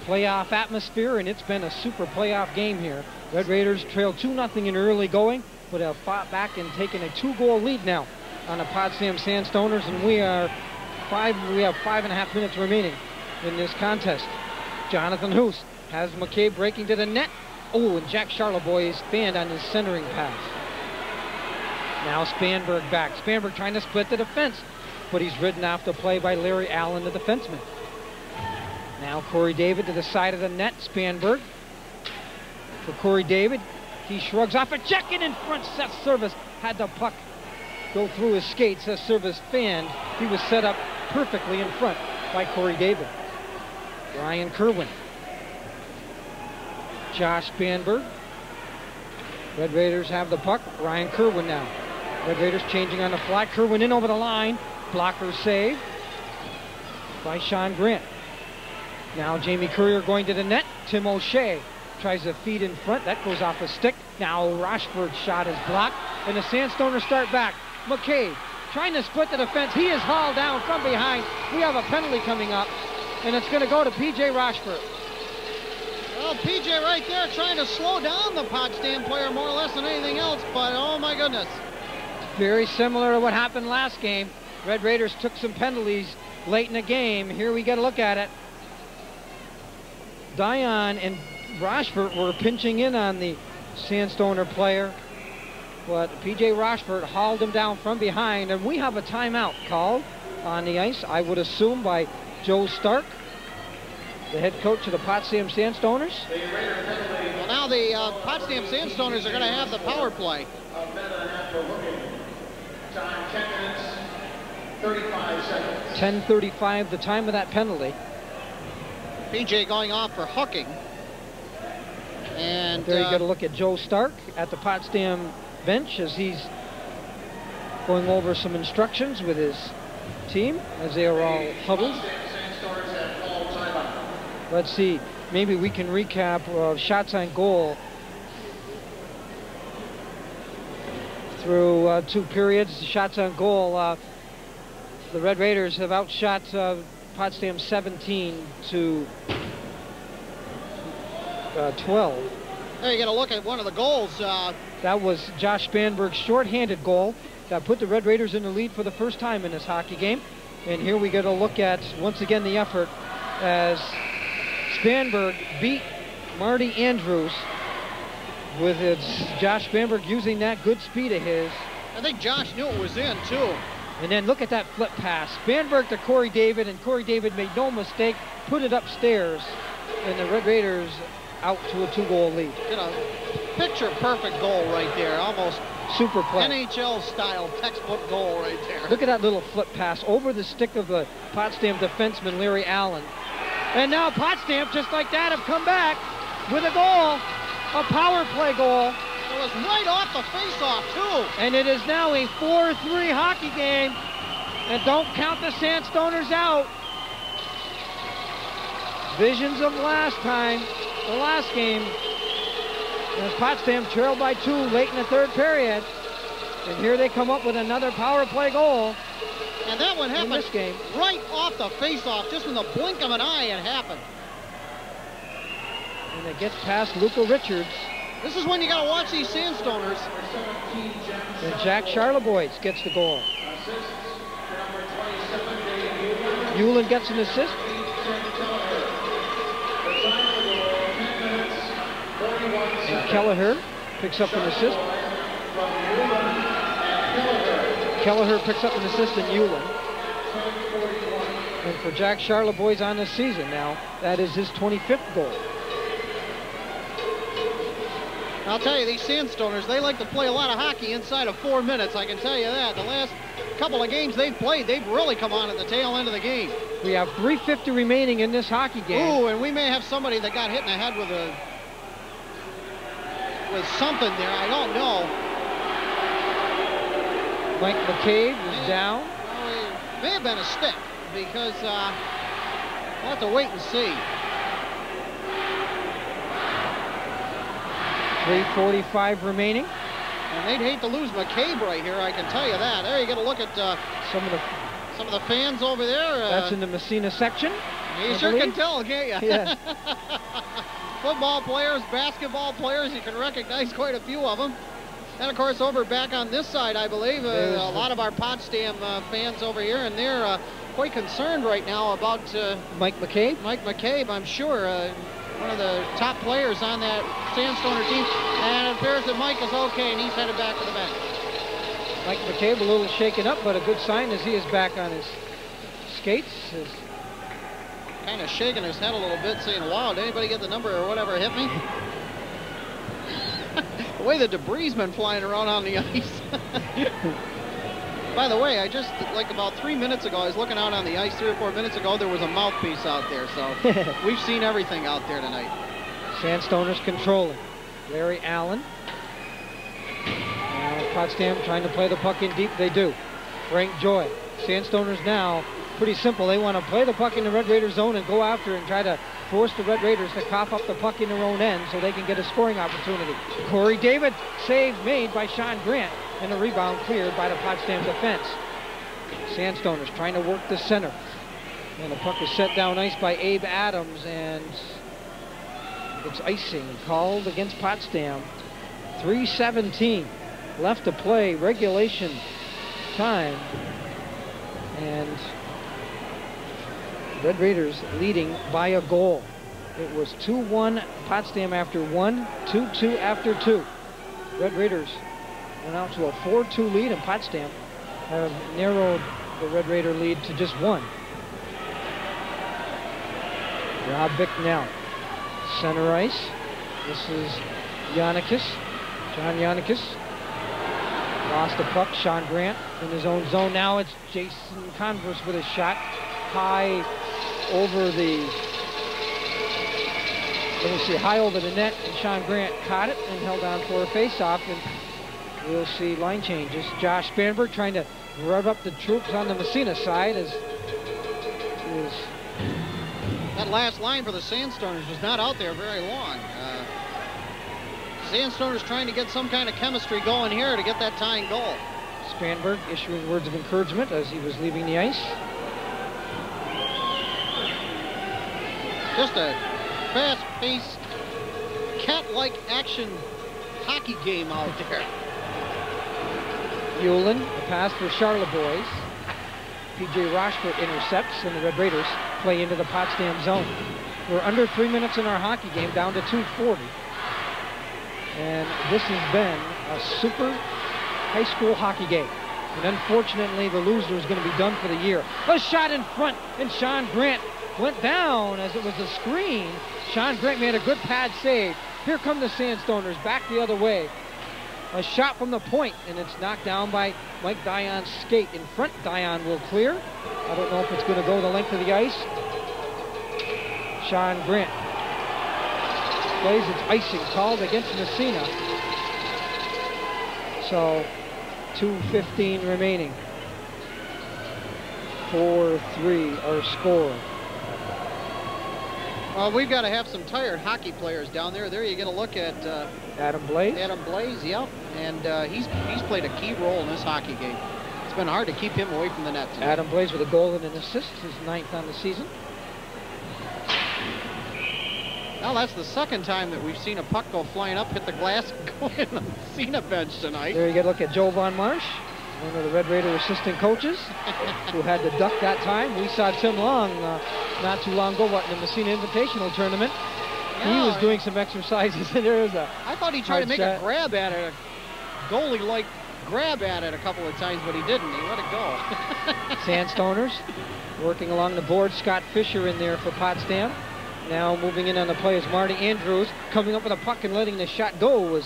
Playoff atmosphere, and it's been a super playoff game here. Red Raiders trail 2-0 in early going, but have fought back and taken a 2-goal lead now on the Potsdam Sandstoners, and we have 5.5 minutes remaining in this contest. Jonathan Hoose has Mccabe breaking to the net. Oh, and Jack Charlebois fanned on his centering pass. Now Spanberg back. Spanberg trying to split the defense, but he's ridden off the play by Larry Allen, the defenseman. Now Corey David to the side of the net. Spanberg for Corey David. He shrugs off a check in front. Seth Service had the puck go through his skates. Seth Service fanned. He was set up perfectly in front by Corey David. Ryan Kerwin. Josh Spanberg. Red Raiders have the puck. Ryan Kerwin now. Red Raiders changing on the fly. Kerwin in over the line. Blocker save by Sean Grant. Now Jamie Courier going to the net. Tim O'Shea tries to feed in front. That goes off a stick. Now Rochford's shot is blocked, and the Sandstoners start back. Mccabe trying to split the defense. He is hauled down from behind. We have a penalty coming up, and it's going to go to P.J. Rochford. Well, P.J. right there trying to slow down the Potsdam player more or less than anything else, but oh my goodness. Very similar to what happened last game. Red Raiders took some penalties late in the game. Here we get a look at it. Dion and Rochford were pinching in on the Sandstoner player, but P.J. Rochford hauled him down from behind, and we have a timeout called on the ice, I would assume, by Joe Stark, the head coach of the Potsdam Sandstoners. Well, now the Potsdam Sandstoners are going to have the power play. 10:35, the time of that penalty. PJ going off for hooking. And there you got to look at Joe Stark at the Potsdam bench as he's going over some instructions with his team as they are all huddled. Let's see, maybe we can recap shots on goal through 2 periods. Shots on goal, the Red Raiders have outshot Potsdam 17 to 12. There you got to look at one of the goals. That was Josh Spanberg's shorthanded goal that put the Red Raiders in the lead for the first time in this hockey game. And here we get a look at, once again, the effort as Spanberg beat Marty Andrews with Josh Spanberg using that good speed of his. I think Josh knew it was in, too. And then look at that flip pass. Spanberg to Corey David, and Corey David made no mistake, put it upstairs, and the Red Raiders out to a 2-goal lead. You know, picture-perfect goal right there, almost super play. NHL-style textbook goal right there. Look at that little flip pass over the stick of the Potsdam defenseman, Larry Allen. And now Potsdam, just like that, have come back with a goal, a power play goal. It was right off the face-off, too. And it is now a 4-3 hockey game. And don't count the Sandstoners out. Visions of last time, the last game, as Potsdam trailed by 2 late in the 3rd period. And here they come up with another power play goal. And that one happened this game. Right off the face-off, just in the blink of an eye it happened. And it gets past Luca Richards. This is when you got to watch these Sandstoners. And Jack Charlebois gets the goal. Hewlin gets an assist. And Kelleher picks up an assist. Kelleher picks up an assist in Hewlin. And for Jack Charlebois on the season now, that is his 25th goal. I'll tell you, these Sandstoners, they like to play a lot of hockey inside of 4 minutes, I can tell you that. The last couple of games they've played, they've really come on at the tail end of the game. We have 3:50 remaining in this hockey game. Ooh, and we may have somebody that got hit in the head with something there. I don't know. Mike Mccabe is down. Well, it may have been a stick because we'll have to wait and see. 3:45 remaining. And they'd hate to lose Mccabe right here, I can tell you that. There you get a look at some of the fans over there. That's in the Massena section. You sure can tell, can't you? Yeah. Football players, basketball players, you can recognize quite a few of them. And of course, over back on this side, I believe, a lot of our Potsdam fans over here, and they're quite concerned right now about Mike Mccabe. Mike Mccabe, I'm sure, one of the top players on that Sandstoner team. And it appears that Mike is okay, and he's headed back to the bench. Mike Mccabe a little shaken up, but a good sign as he is back on his skates. Kind of shaking his head a little bit, saying, wow, did anybody get the number or whatever hit me? The way the debris's been flying around on the ice. By the way, I just, like about 3 minutes ago, I was looking out on the ice 3 or 4 minutes ago, there was a mouthpiece out there, so we've seen everything out there tonight. Sandstoners controlling. Larry Allen. Potsdam trying to play the puck in deep, they do. Frank Joy. Sandstoners now, pretty simple, they want to play the puck in the Red Raiders zone and go after and try to force the Red Raiders to cough up the puck in their own end so they can get a scoring opportunity. Corey David, save made by Sean Grant, and a rebound cleared by the Potsdam defense. Sandstoners trying to work the center. And the puck is set down ice by Abe Adams, and it's icing called against Potsdam. 3:17 left to play, regulation time. And Red Raiders leading by a goal. It was 2-1 Potsdam after 1, 2-2 after 2. Red Raiders went out to a 4-2 lead, and Potsdam have narrowed the Red Raider lead to just 1. Rob Bicknell, center ice. This is Yannikis, John Yannikis. Lost the puck, Sean Grant in his own zone. Now it's Jason Converse with a shot high over the, high over the net, and Sean Grant caught it and held on for a face-off, and we'll see line changes. Josh Spanberg trying to rev up the troops on the Massena side as that last line for the Sandstoners was not out there very long. Sandstoners trying to get some kind of chemistry going here to get that tying goal. Spanberg issuing words of encouragement as he was leaving the ice. Just a fast-paced, cat-like action hockey game out there. Hewlin, a pass for Charlevoix. P.J. Rochford intercepts, and the Red Raiders play into the Potsdam zone. We're under 3 minutes in our hockey game, down to 2:40. And this has been a super high school hockey game. And unfortunately, the loser is going to be done for the year. A shot in front, and Sean Grant went down as it was a screen. Sean Grant made a good pad save. Here come the Sandstoners back the other way. A shot from the point, and it's knocked down by Mike Dion's skate. In front, Dion will clear. I don't know if it's going to go the length of the ice. Sean Grant plays its icing called against Massena. So 2:15 remaining. 4-3 our score. Well, we've got to have some tired hockey players down there. There you get a look at Adam Blaze. Adam Blaze, yep. And he's played a key role in this hockey game. It's been hard to keep him away from the net tonight. Adam Blaze with a goal and an assist, his 9th on the season. Now that's the second time that we've seen a puck go flying up, hit the glass, and go in the Massena bench tonight. There you get a look at Joe Von Marsh, one of the Red Raider assistant coaches, who had to duck that time. We saw Tim Long not too long ago, in the Massena Invitational Tournament. Yeah, he was doing some exercises, and there was a I thought he tried to make a grab at it, a goalie-like grab at it a couple of times, but he didn't. He let it go. Sandstoners working along the board. Scott Fisher in there for Potsdam. Now moving in on the play is Marty Andrews. Coming up with a puck and letting the shot go was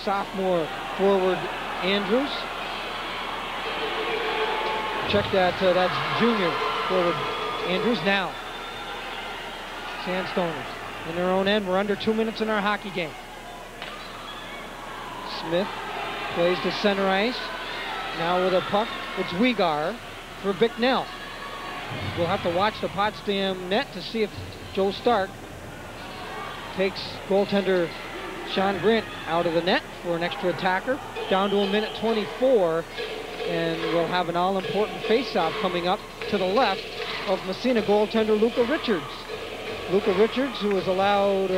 sophomore forward Andrews. check that. That's junior forward Andrews now. Sandstoners in their own end. We're under 2 minutes in our hockey game. Smith plays to center ice. Now with a puck, it's Wegar for Bicknell. We'll have to watch the Potsdam net to see if Joe Stark takes goaltender Sean Grant out of the net for an extra attacker. Down to a minute 24, and we'll have an all-important face-off coming up to the left of Massena goaltender Luca Richards. Luca Richards, who has allowed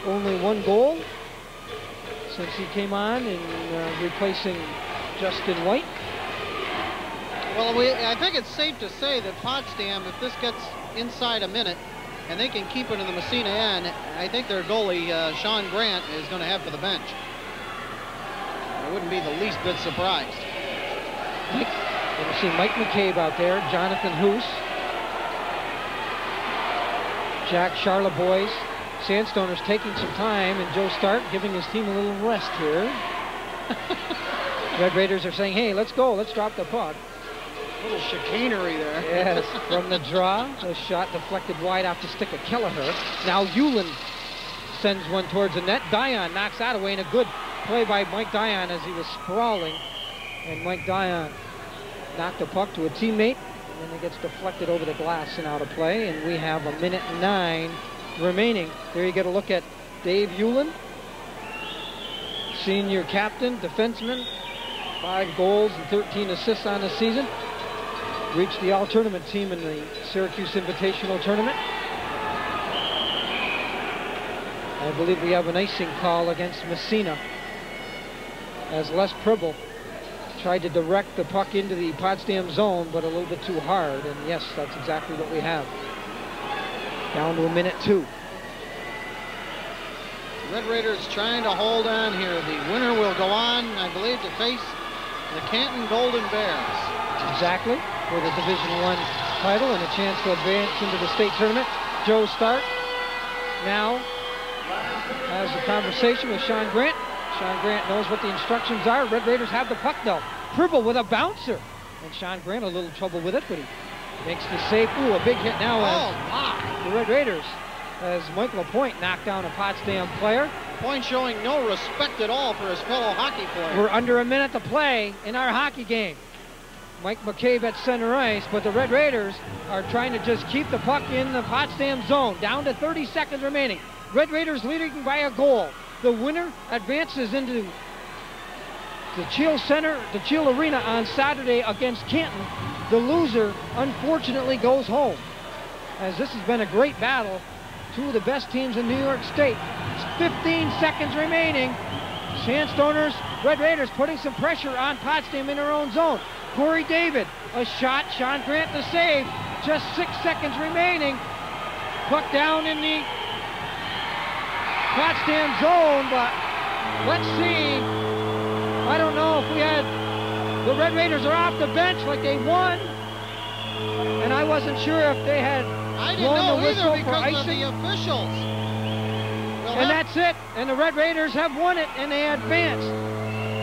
only 1 goal since he came on in replacing Justin White. Well, I think it's safe to say that Potsdam, if this gets inside a minute and they can keep it in the Massena end, I think their goalie, Sean Grant, is going to head for the bench. I wouldn't be the least bit surprised. We're going to see Mike Mccabe out there, Jonathan Hoose, Jack Charlebois. Sandstoners taking some time, and Joe Stark giving his team a little rest here. Red Raiders are saying, hey, let's go, let's drop the puck. A little chicanery there. Yes, from the draw, the shot deflected wide off the stick of Kelleher. Now Hewlin sends one towards the net. Dion knocks that away, and a good play by Mike Dion as he was sprawling. And Mike Dion knocked the puck to a teammate, and then it gets deflected over the glass and out of play. And we have a minute 9 remaining. There you get a look at Dave Hewlin, senior captain, defenseman, 5 goals and 13 assists on the season. Reached the all-tournament team in the Syracuse Invitational Tournament. I believe we have an icing call against Massena as Les Pribble tried to direct the puck into the Potsdam zone, but a little bit too hard. And yes, that's exactly what we have. Down to a minute 2. Red Raiders trying to hold on here. The winner will go on, I believe, to face the Canton Golden Bears. Exactly, for the Division I title and a chance to advance into the state tournament. Joe Stark now has a conversation with Sean Grant. Sean Grant knows what the instructions are. Red Raiders have the puck though. Pribble with a bouncer. And Sean Grant a little trouble with it, but he makes the save. Ooh, a big hit now as the Red Raiders, as Mike LaPointe knocked down a Potsdam player. Point showing no respect at all for his fellow hockey player. We're under a minute to play in our hockey game. Mike Mccabe at center ice, but the Red Raiders are trying to just keep the puck in the Potsdam zone. Down to 30 seconds remaining. Red Raiders leading by a goal. The winner advances into the Cheel Center, the Cheel Arena on Saturday against Canton. The loser, unfortunately, goes home. As this has been a great battle. 2 of the best teams in New York State. 15 seconds remaining. Sandstoners, Red Raiders putting some pressure on Potsdam in their own zone. Corey David, a shot. Sean Grant the save. Just 6 seconds remaining. Puck down in the Potsdam zone, but let's see. I don't know if we had, the Red Raiders are off the bench like they won, and I wasn't sure if they had blown the whistle for icing. Of the officials. And that's it, and the Red Raiders have won it, and they advance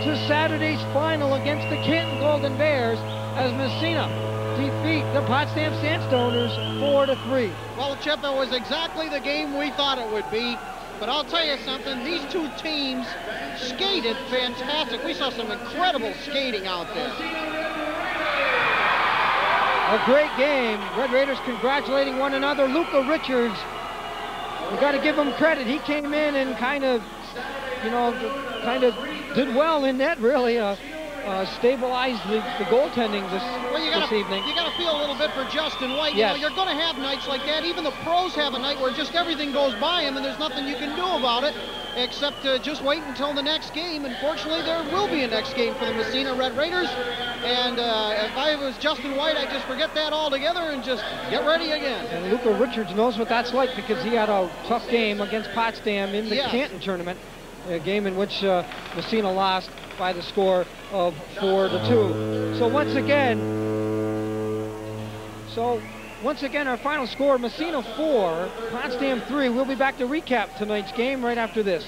to Saturday's final against the Canton Golden Bears as Massena defeat the Potsdam Sandstoners 4-3. Well, Chip, it was exactly the game we thought it would be. But I'll tell you something, these 2 teams skated fantastic. We saw some incredible skating out there. A great game. Red Raiders congratulating one another. Luca Richards, we got to give him credit. He came in and kind of did well in net, really. Stabilized the goaltending this evening. You got to feel a little bit for Justin White. Yes. You know, you're going to have nights like that. Even the pros have a night where just everything goes by him and there's nothing you can do about it except just wait until the next game. Unfortunately, there will be a next game for the Massena Red Raiders. And if I was Justin White, I'd just forget that altogether and just get ready again. And Luca Richards knows what that's like because he had a tough game against Potsdam in the Canton tournament, a game in which Massena lost by the score of 4-2. So once again, our final score, Massena 4, Potsdam 3. We'll be back to recap tonight's game right after this.